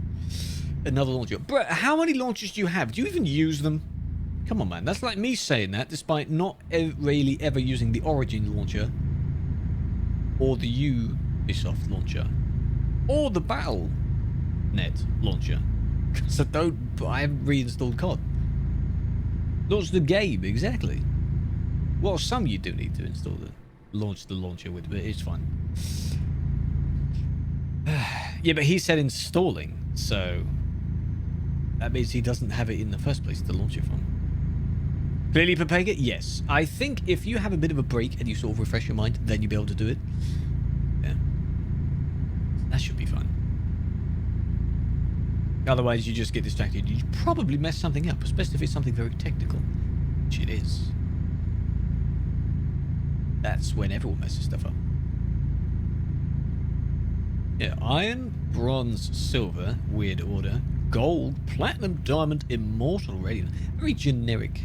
Another launcher. Bruh, how many launchers do you have? Do you even use them? Come on, man. That's like me saying that despite not really ever using the Origin launcher or the Ubisoft launcher or the Battle.net launcher. Because I haven't reinstalled COD. Launch the game, exactly. Well, some you do need to install launch the launcher with, but it's fine. Yeah, but he said installing, so that means he doesn't have it in the first place to launch it from. Clearly, Pepega, yes. I think if you have a bit of a break and you sort of refresh your mind, then you'll be able to do it. Yeah. That should be fun. Otherwise, you just get distracted. You probably mess something up, especially if it's something very technical, which it is. That's when everyone messes stuff up. Yeah, iron, bronze, silver, weird order, gold, platinum, diamond, immortal, radiant. Very generic.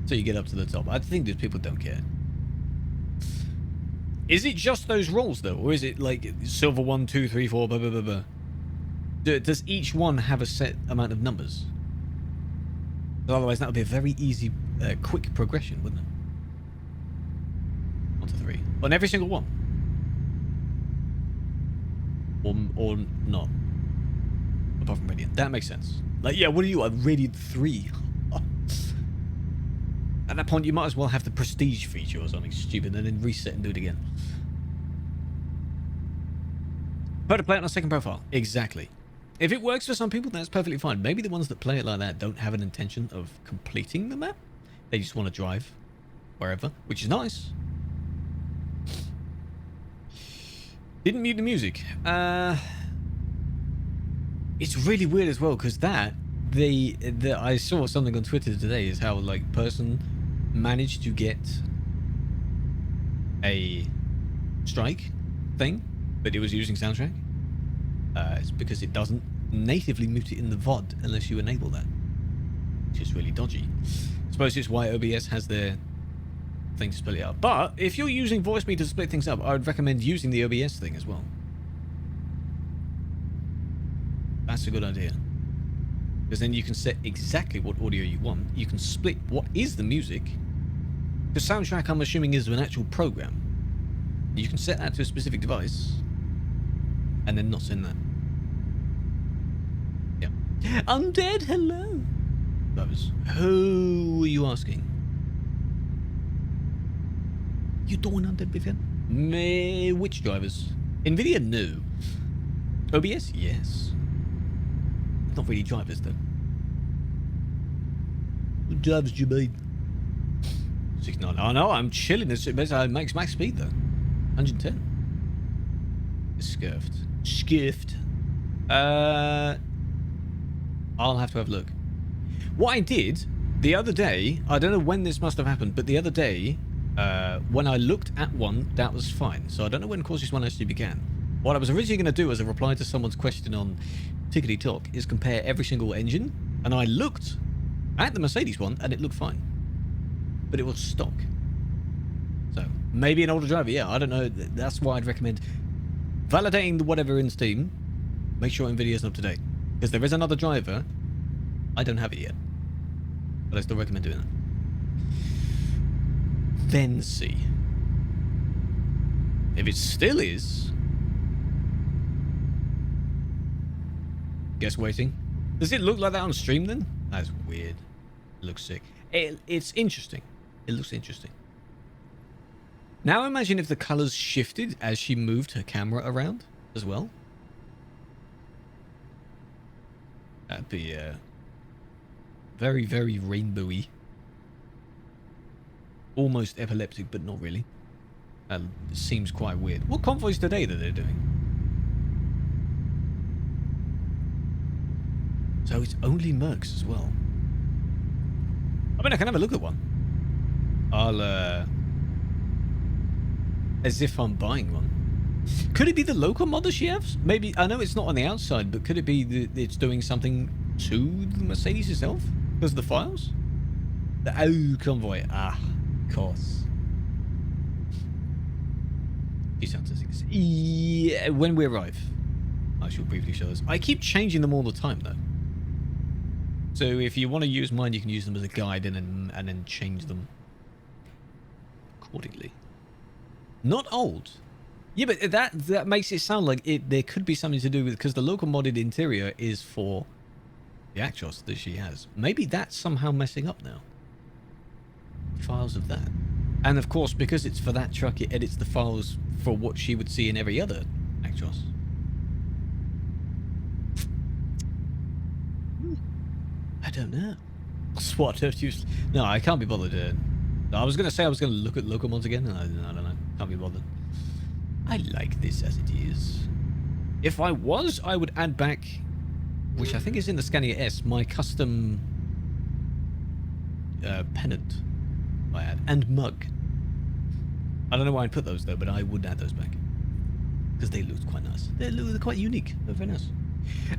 So you get up to the top. I think these people don't care. Is it just those roles though, or is it like silver 1, 2, 3, 4, blah blah blah blah? Does each one have a set amount of numbers? Otherwise, that would be a very easy, quick progression, wouldn't it? 1 to 3 on every single one, or not. Apart from radiant, that makes sense. Like, yeah, what are you? A radiant 3. At that point, you might as well have the prestige feature or something stupid and then reset and do it again. Put to play it on a second profile. Exactly. If it works for some people, that's perfectly fine. Maybe the ones that play it like that don't have an intention of completing the map. They just want to drive wherever, which is nice. Didn't mute the music. It's really weird as well, because I saw something on Twitter today is how like person managed to get a strike thing, but it was using soundtrack. It's because it doesn't natively mute it in the VOD unless you enable that, which is really dodgy. I suppose it's why OBS has their thing to split it up. But if you're using VoiceMe to split things up, I would recommend using the OBS thing as well. That's a good idea. Because then you can set exactly what audio you want. You can split what is the music. The soundtrack, I'm assuming, is an actual program. You can set that to a specific device and then not send that. Yeah. Undead, hello. Brothers, who are you asking? You doing Undead, Vivian? Which drivers? Nvidia, no. OBS, yes. Not really drivers though. What drivers do you mean? 69. Oh no, I'm chilling. It makes max speed though. 110. Skiffed. I'll have to have a look. What I did the other day, I don't know when this must have happened, but the other day, when I looked at one, that was fine. So I don't know when Courses 1 actually began. What I was originally going to do as a reply to someone's question on Tickety Talk is compare every single engine, and I looked I had the Mercedes one and it looked fine, but it was stock. So maybe an older driver. Yeah, I don't know. That's why I'd recommend validating the whatever in Steam. Make sure NVIDIA's up to date, because there is another driver. I don't have it yet, but I still recommend doing that. Then see if it still is. Guess waiting. Does it look like that on stream then? That's weird. It looks sick. It's interesting. It looks interesting. Now imagine if the colors shifted as she moved her camera around as well. That'd be very, very rainbowy. Almost epileptic, but not really. It seems quite weird. What convoys today that they're doing? So it's only Mercs as well. I mean, I can have a look at one. I'll, as if I'm buying one. Could it be the local modder she has? Maybe, I know it's not on the outside, but could it be that it's doing something to the Mercedes itself? Because of the files? The O convoy. Ah, of course. Yeah, when we arrive, I shall briefly show us. I keep changing them all the time, though. So if you want to use mine, you can use them as a guide and then change them accordingly. Not old. Yeah, but that makes it sound like there could be something to do with, because the local modded interior is for the Actros that she has. Maybe that's somehow messing up now. Files of that. And of course, because it's for that truck, it edits the files for what she would see in every other Actros. I don't know. SWAT used. No, I can't be bothered. I was going to say I was going to look at local mods again. I don't know. Can't be bothered. I like this as it is. If I was, I would add back, which I think is in the Scania S, my custom pennant I add, and mug. I don't know why I'd put those though, but I would add those back because they looked quite nice. They're quite unique. They're very nice.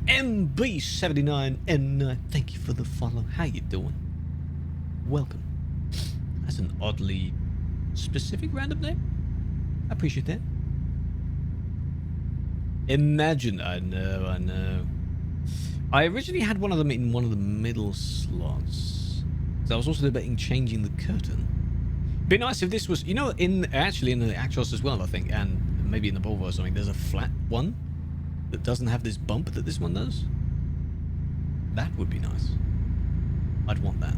MB79N9, thank you for the follow. How you doing? Welcome. That's an oddly specific random name. I appreciate that. Imagine, I know. I originally had one of them in one of the middle slots. So I was also debating changing the curtain. Be nice if this was, you know, actually in the Actros as well, I think, and maybe in the Volvo or something, there's a flat one that doesn't have this bump that this one does. That would be nice. I'd want that.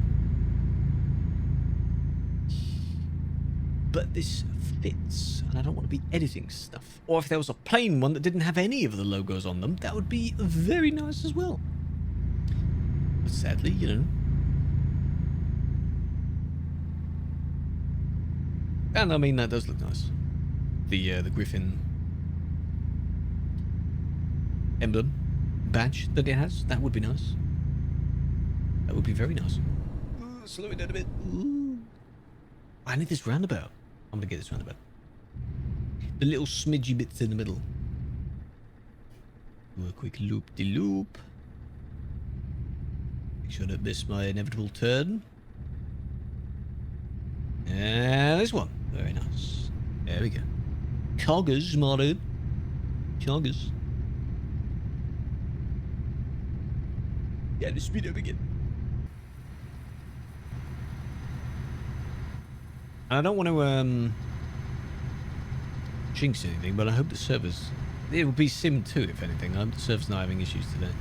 But this fits, and I don't want to be editing stuff. Or if there was a plain one that didn't have any of the logos on them, that would be very nice as well. But sadly, you know. And I mean, that does look nice. The Griffin emblem badge that it has, that would be nice. That would be very nice. Ooh, slow it down a bit. Ooh. I need this roundabout. I'm gonna get this roundabout. The little smidgy bits in the middle. Do a quick loop-de-loop. Make sure that this is my inevitable turn. And this one. Very nice. There we go. Coggers, my dude. Coggers. Yeah, the speed up again. I don't want to jinx anything, but I hope the servers... It will be Sim 2, if anything. I hope the server's not having issues today.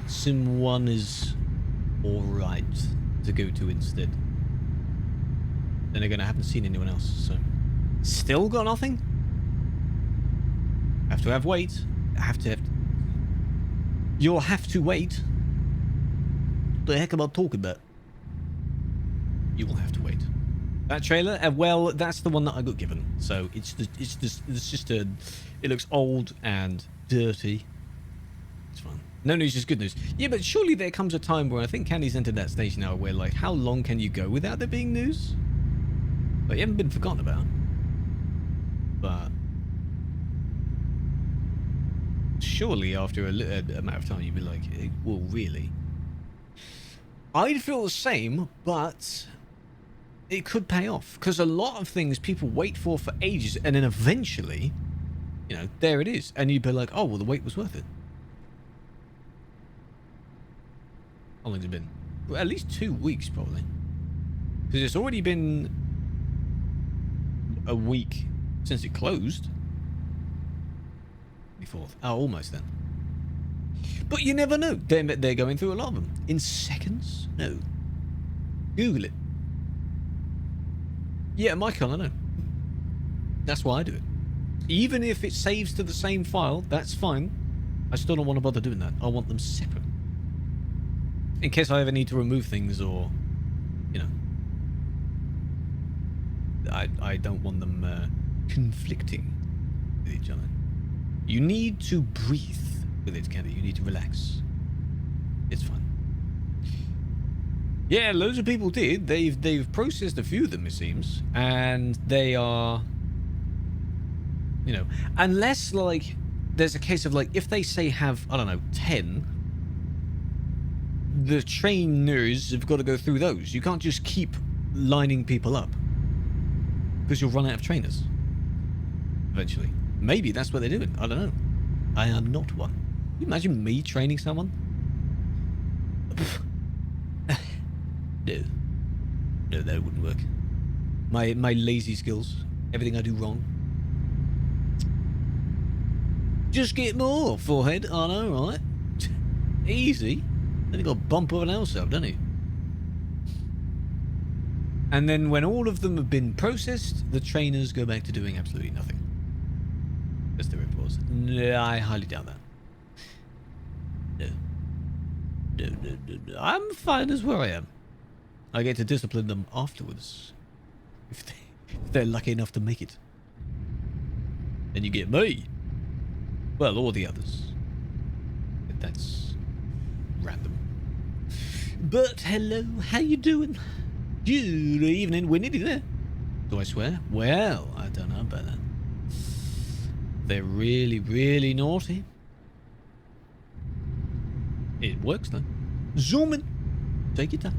Sim 1 is alright to go to instead. Then again, I haven't seen anyone else, so... Still got nothing? Have to have wait. You'll have to wait. What the heck am I talking about? You will have to wait. That trailer, well, that's the one that I got given. So it's just it looks old and dirty. It's fine. No news is good news. Yeah, but surely there comes a time where I think Candy's entered that stage now where, like, how long can you go without there being news? But you haven't been forgotten about. But surely after a matter of time you'd be like, well, really? I'd feel the same, but it could pay off because a lot of things people wait for ages, and then eventually, you know, there it is, and you'd be like, oh well, the wait was worth it. How long's it been? Well, at least 2 weeks probably, because it's already been a week since it closed. 24th. Oh, almost then. But you never know. They're going through a lot of them. In seconds? No. Google it. Yeah, Micron, I know. That's why I do it. Even if it saves to the same file, that's fine. I still don't want to bother doing that. I want them separate. In case I ever need to remove things or, you know. I don't want them conflicting with each other. You need to breathe with it, Candy. You need to relax. It's fine. Yeah, loads of people did. They've processed a few of them, it seems, and they are, you know, unless like there's a case of like if they say have, I don't know, 10, the trainers have got to go through those. You can't just keep lining people up because you'll run out of trainers eventually. Maybe that's what they're doing. I don't know. I am not one. Can you imagine me training someone? No. No, that wouldn't work. My lazy skills. Everything I do wrong. Just get more, forehead. I know, right? Easy. Then you got a bump of an else up, don't you? And then when all of them have been processed, the trainers go back to doing absolutely nothing. As the reports. No, I highly doubt that. No. No. I'm fine as where I am. I get to discipline them afterwards. If they're lucky enough to make it. Then you get me. Well, or the others. But that's random. But hello, how you doing? Good evening. We're nearly there. Do I swear? Well, I don't know about that. They're really, really naughty. It works though. Zoom in. Take your time.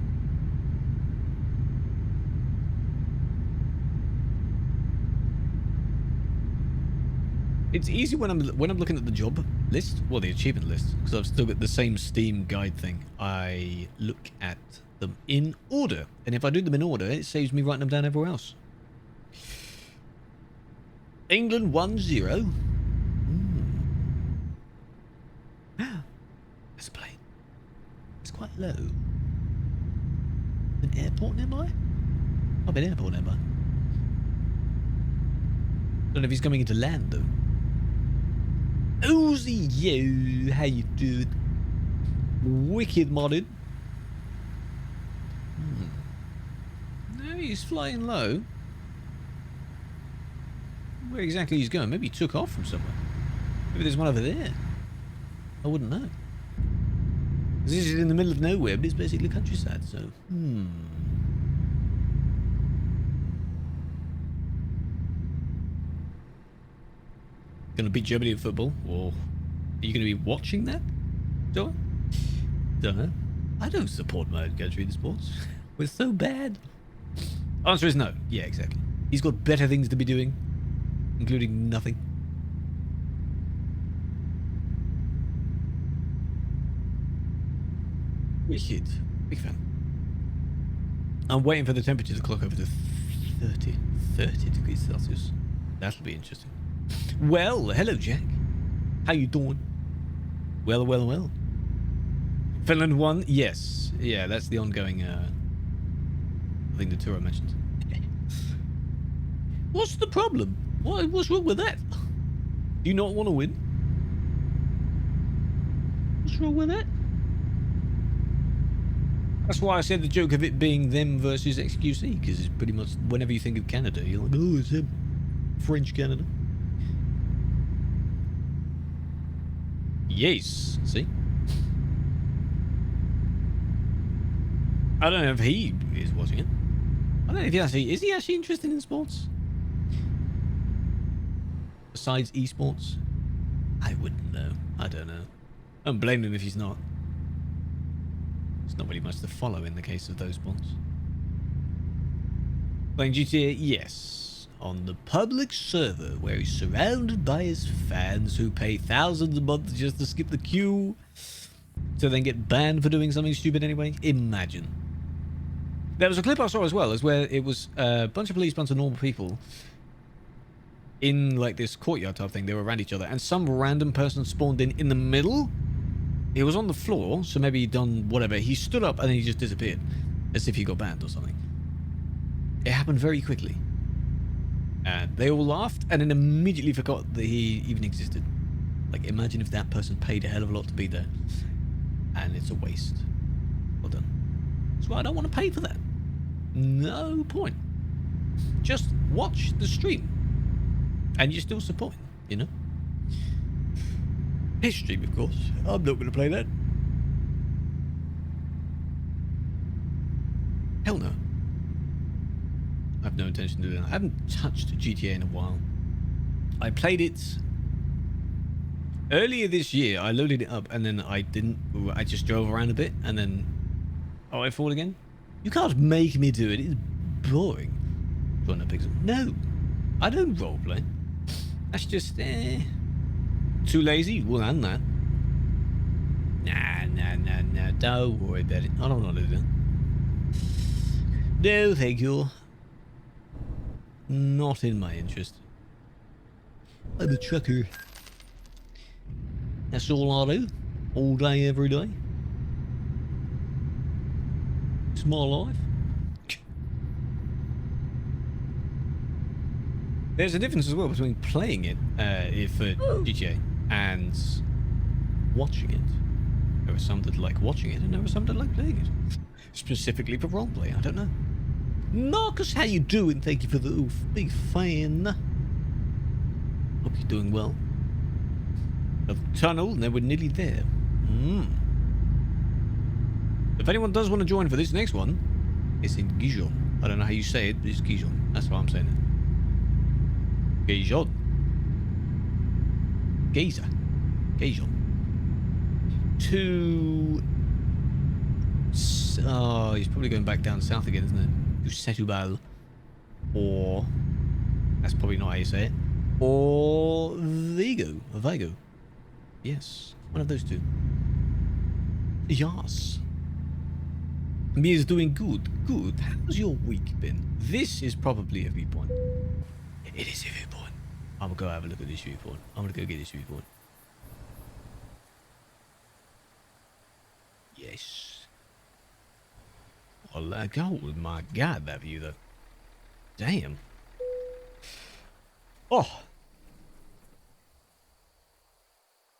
It's easy when I'm looking at the job list, well, the achievement list, because I've still got the same Steam guide thing. I look at them in order, and if I do them in order, it saves me writing them down everywhere else. England 1-0. There's a plane. It's quite low. An airport nearby? I'll be an airport nearby. Don't know if he's coming into land though. Oozy, yo, how you doing? Wicked modded. No, he's flying low. Where exactly he's going? Maybe he took off from somewhere. Maybe there's one over there. I wouldn't know. This is in the middle of nowhere, but it's basically countryside, so... Gonna beat Germany in football? Or are you gonna be watching that? Do I? Don't know. I don't support my own country in sports. We're so bad. Answer is no. Yeah, exactly. He's got better things to be doing, including nothing. Wicked. Big fan. I'm waiting for the temperature to clock over to 30 degrees Celsius. That'll be interesting. Well, hello, Jack. How you doing? Well. Finland won? Yes. Yeah, that's the ongoing thing the tour mentioned. What's the problem? What's wrong with that? Do you not want to win? What's wrong with that? That's why I said the joke of it being them versus XQC, because it's pretty much whenever you think of Canada, you're like, oh, it's him. French Canada. Yes, see? I don't know if he is watching it. I don't know if he actually... Is he actually interested in sports? Besides esports? I wouldn't know. I don't know. I don't blame him if he's not. It's not really much to follow in the case of those bonds. Playing GTA, yes. On the public server, where he's surrounded by his fans who pay thousands a month just to skip the queue, to then get banned for doing something stupid anyway. Imagine. There was a clip I saw as well, as where it was a bunch of police, bunch of normal people in like this courtyard type thing. They were around each other, and some random person spawned in the middle. He was on the floor, so maybe he'd done whatever. He stood up and then he just disappeared, as if he got banned or something. It happened very quickly. And they all laughed and then immediately forgot that he even existed. Like, imagine if that person paid a hell of a lot to be there. And it's a waste. Well done. That's why I don't want to pay for that. No point. Just watch the stream. And you're still supporting, you know? His stream, of course. I'm not going to play that. Hell no. I have no intention of doing that. I haven't touched GTA in a while. I played it earlier this year. I loaded it up and then I didn't. I just drove around a bit and then. Oh, I fall again? You can't make me do it. It's boring. No, I don't roleplay. That's just too lazy. Well, I'm not. Nah. Don't worry about it. I don't want to do that. No, thank you. Not in my interest. I'm a trucker. That's all I do. All day, every day. It's my life. There's a difference as well between playing it, for GTA, and watching it. There are some that like watching it, and there are some that like playing it. Specifically for roleplay, I don't know. Marcus, how you doing? Thank you for the oof. Big fan. Hope you're doing well. A tunnel, and then we're nearly there. If anyone does want to join for this next one, it's in Gijon. I don't know how you say it, but it's Gijon. That's why I'm saying it. Gijon. Gijon. Oh, he's probably going back down south again, isn't it? To Setúbal. Or... That's probably not how you say it. Or... Vigo. Yes. One of those two. Yes. Me is doing good. Good. How's your week been? This is probably a viewpoint. It is a viewpoint. I'm gonna go have a look at this viewpoint. I'm gonna go get this viewpoint. Yes. Oh my god, that view though. Damn. Oh.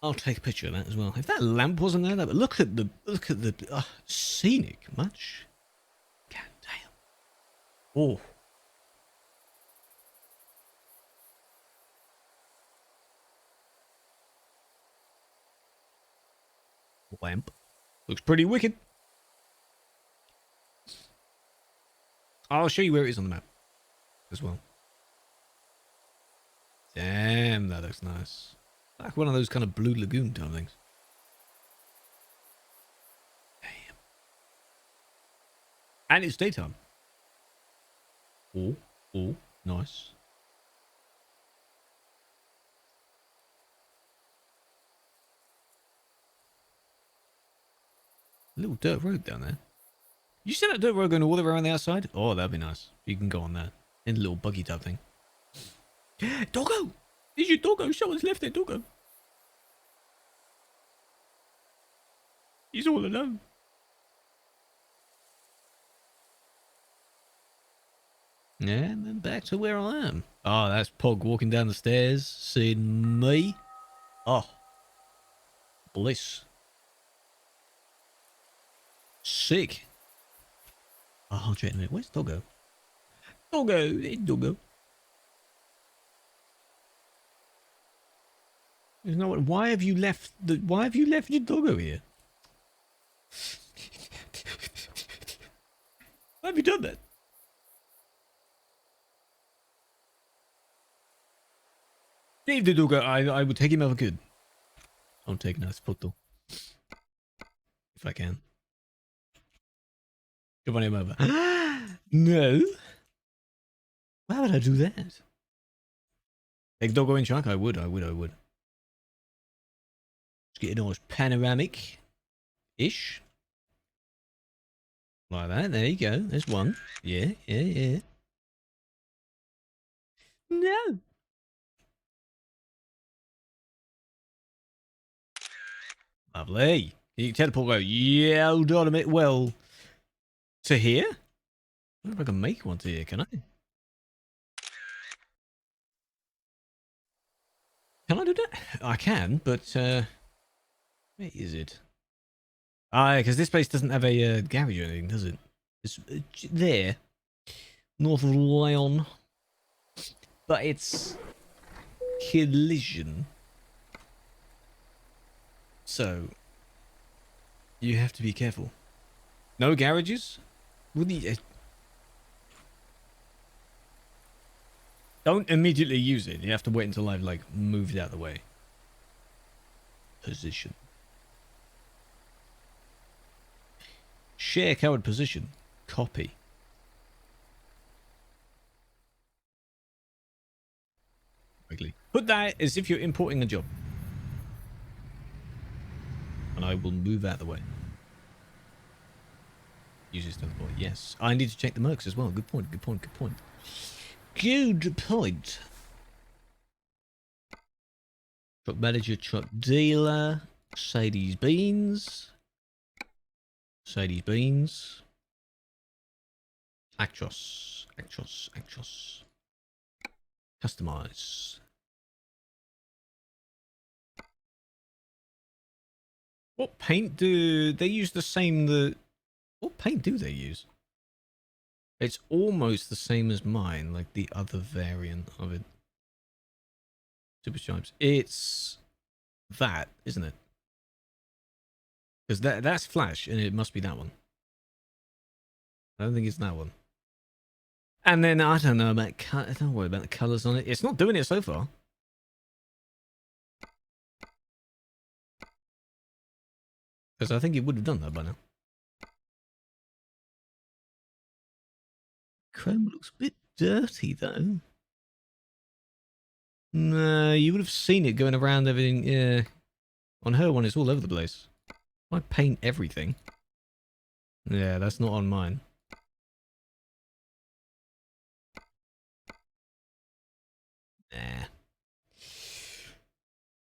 I'll take a picture of that as well. If that lamp wasn't there, but look at the scenic much. God damn. Oh. Lamp. Looks pretty wicked. I'll show you where it is on the map as well. Damn, that looks nice. Like one of those kind of blue lagoon type things. Damn. And it's daytime. Oh, nice. A little dirt road down there. You see that dirt road going all the way around the outside? Oh, that'd be nice. You can go on there. In a little buggy type thing. Doggo! Is your doggo? Someone's left their doggo. He's all alone. And then back to where I am. Oh, that's Pog walking down the stairs, seeing me. Oh. Bliss. Sick. Oh, I'll check in a minute. Where's Doggo? Doggo, hey Doggo. You know what? Why have you left your Doggo here? Why have you done that? Leave the Doggo. I would take him if I could. I'll take a nice photo. If I can. Come on him over. No. Why would I do that? Take doggo in shark? I would. Just get a nice panoramic-ish. Like that. There you go. There's one. Yeah. No. Lovely. You can teleport go, yeah, hold on a minute. Well, to here? I wonder if I can make one to here, can I? Can I do that? I can, but where is it? Ah, because this place doesn't have a garage or anything, does it? It's there, north of Lyon, but it's collision. So you have to be careful. No garages? Don't immediately use it. You have to wait until I've like moved out of the way. Position. Share coward position. Copy. Quickly. Put that as if you're importing a job. And I will move out of the way. Use this teleport. Yes. I need to check the mercs as well. Good point. Good point. Truck manager, truck dealer, Sadie's beans. Actros. Customize. What paint do they use? The same what paint do they use? It's almost the same as mine, like the other variant of it. Super Stripes. It's that, isn't it? Because that's Flash, and it must be that one. I don't think it's that one. And then I don't know about I don't worry about the colours on it. It's not doing it so far. Because I think it would have done that by now. Chrome looks a bit dirty though. No, you would have seen it going around everything. Yeah. On her one, it's all over the place. I paint everything. Yeah, that's not on mine. Nah.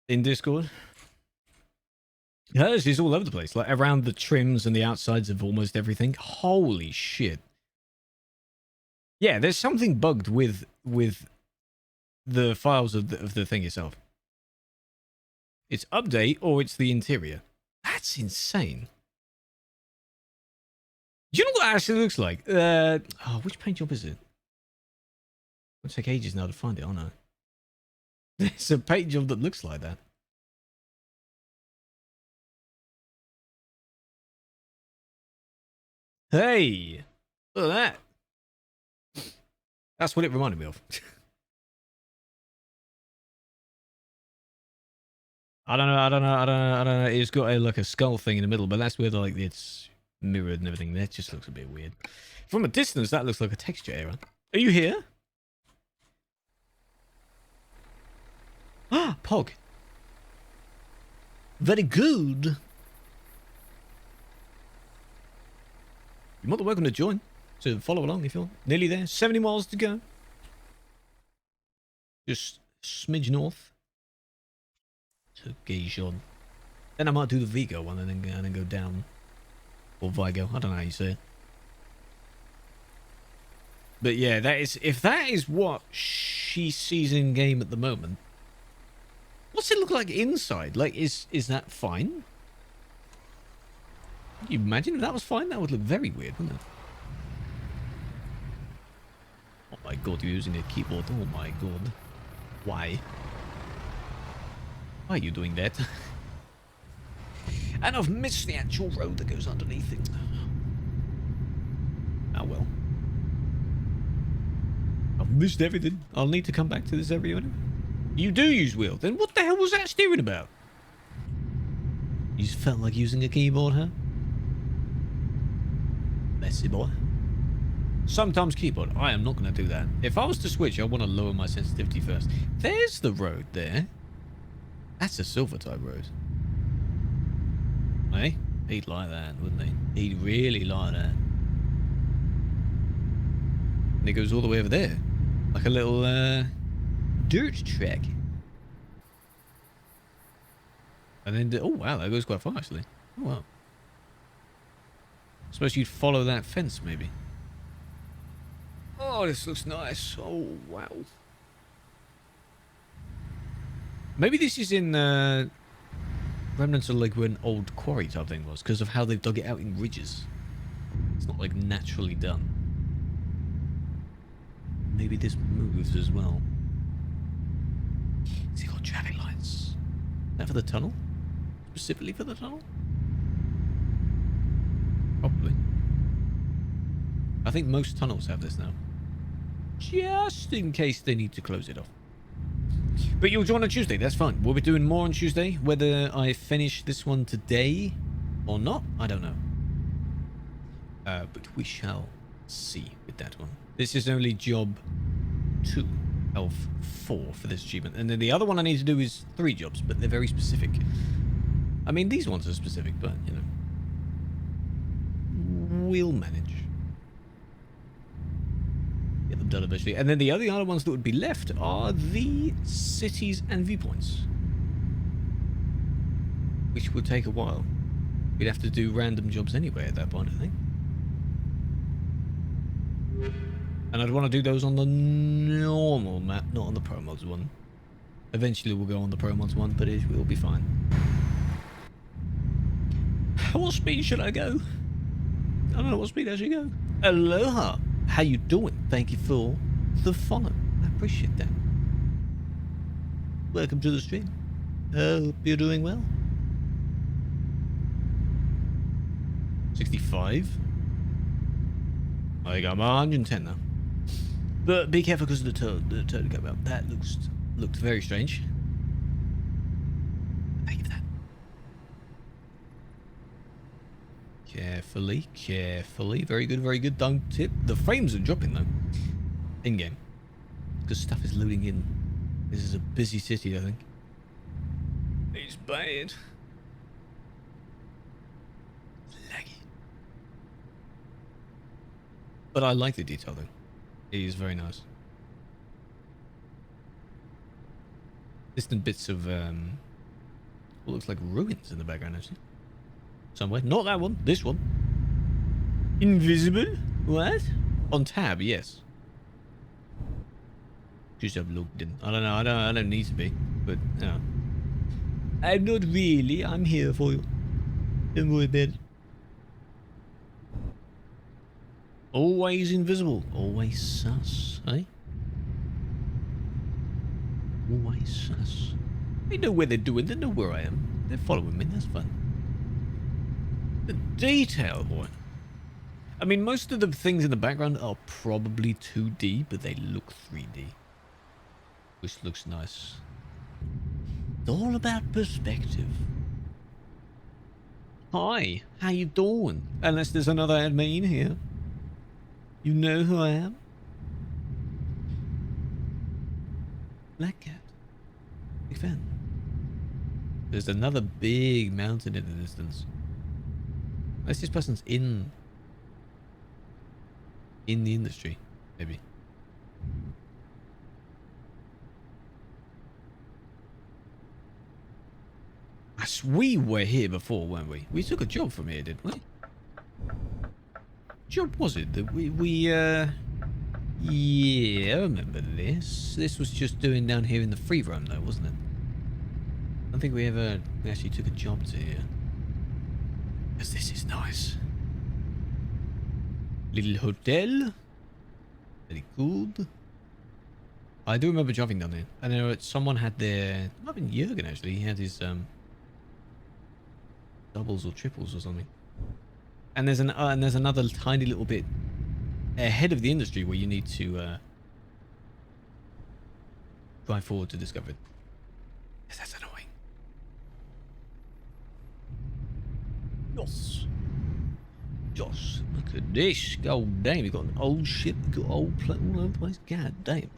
In Discord? Hers is all over the place. Like around the trims and the outsides of almost everything. Holy shit. Yeah, there's something bugged with the files of the thing itself. It's update or it's the interior. That's insane. Do you know what it actually looks like? Which paint job is it? It'll take ages now to find it, I know. There's a paint job that looks like that. Hey! Look at that. That's what it reminded me of. I don't know. It's got like a skull thing in the middle, but that's where like it's mirrored and everything. That just looks a bit weird. From a distance, that looks like a texture error. Are you here? Ah, Pog. Very good. You're more than welcome to join. So follow along if you're nearly there. 70 miles to go. Just smidge north. To Gijon. Then I might do the Vigo one and then go down. Or Vigo. I don't know how you say it. But yeah, that is if that is what she sees in game at the moment. What's it look like inside? Like is that fine? Can you imagine if that was fine? That would look very weird, wouldn't it? Oh my god, you're using a keyboard. Oh my god. Why? Why are you doing that? And I've missed the actual road that goes underneath it. Oh well. I've missed everything. I'll need to come back to this area anyway. You do use wheel. Then what the hell was that steering about? You just felt like using a keyboard, huh? messy boy. Sometimes keyboard. I am not going to do that. If I was to switch, I want to lower my sensitivity first. There's the road there. That's a silver type road. Hey, he'd like that, wouldn't he? He'd really like that. And it goes all the way over there. Like a little dirt track. And then, oh wow, that goes quite far actually. Oh wow. I suppose you'd follow that fence maybe. Oh, this looks nice. Oh wow. Maybe this is in remnants of like where an old quarry type thing was, because of how they've dug it out in ridges. It's not like naturally done. Maybe this moves as well. Has it got traffic lights? Is that for the tunnel? Specifically for the tunnel? Probably. I think most tunnels have this now. Just in case they need to close it off. But you'll join on Tuesday, that's fine. We'll be doing more on Tuesday. Whether I finish this one today or not, I don't know. But we shall see with that one. This is only job 2 of 4 for this achievement. And then the other one I need to do is 3 jobs, but they're very specific. I mean, these ones are specific, but, you know. We'll manage. Get them done eventually. And then the other ones that would be left are the cities and viewpoints. Which would take a while. We'd have to do random jobs anyway at that point, I think. And I'd want to do those on the normal map, not on the Pro Mods one. Eventually we'll go on the Pro Mods one, but it will be fine. What speed should I go? I don't know what speed I should go. Aloha! How you doing? Thank you for the follow. I appreciate that. Welcome to the stream. Hope you're doing well. 65. I got my 110 now. But be careful because of the turn came out. That looked very strange. Thank you for that. Carefully, carefully. Very good, very good. Don't tip. The frames are dropping though. In game. Because stuff is loading in. This is a busy city, I think. It's bad. Laggy. But I like the detail though. It is very nice. Distant bits of what looks like ruins in the background actually. Somewhere. Not that one. This one. Invisible? What? On tab, yes. Just have looked in. I don't know. I don't need to be. But no. I'm not really. I'm here for you. Don't worry about it. Always invisible. Always sus, eh? Always sus. They know where they're doing. They know where I am. They're following me. That's fun. The detail, boy. I mean, most of the things in the background are probably 2D, but they look 3D. Which looks nice. It's all about perspective. Hi, how you doing? Unless there's another admin here. You know who I am? Black Cat. Big fan. There's another big mountain in the distance. Unless this person's in the industry, maybe. We were here before, weren't we? We took a job from here, didn't we? Job was it that yeah, I remember this. This was just doing down here in the free roam though, wasn't it? I don't think we actually took a job to here. Because this is nice. Little hotel. Very good. I do remember driving down there. I know someone had their, it might have been Jürgen actually, he had his doubles or triples or something. And there's another tiny little bit ahead of the industry where you need to drive forward to discover it. Yes, that's annoying. Yes. Just look at this. God damn, you got an old ship, you got old plane all over the place. God damn.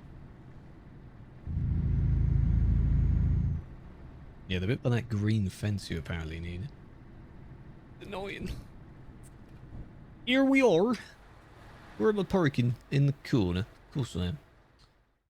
Yeah, the bit by that green fence you apparently need. Annoying. Here we are. We're at the parking in the corner. Of course I am.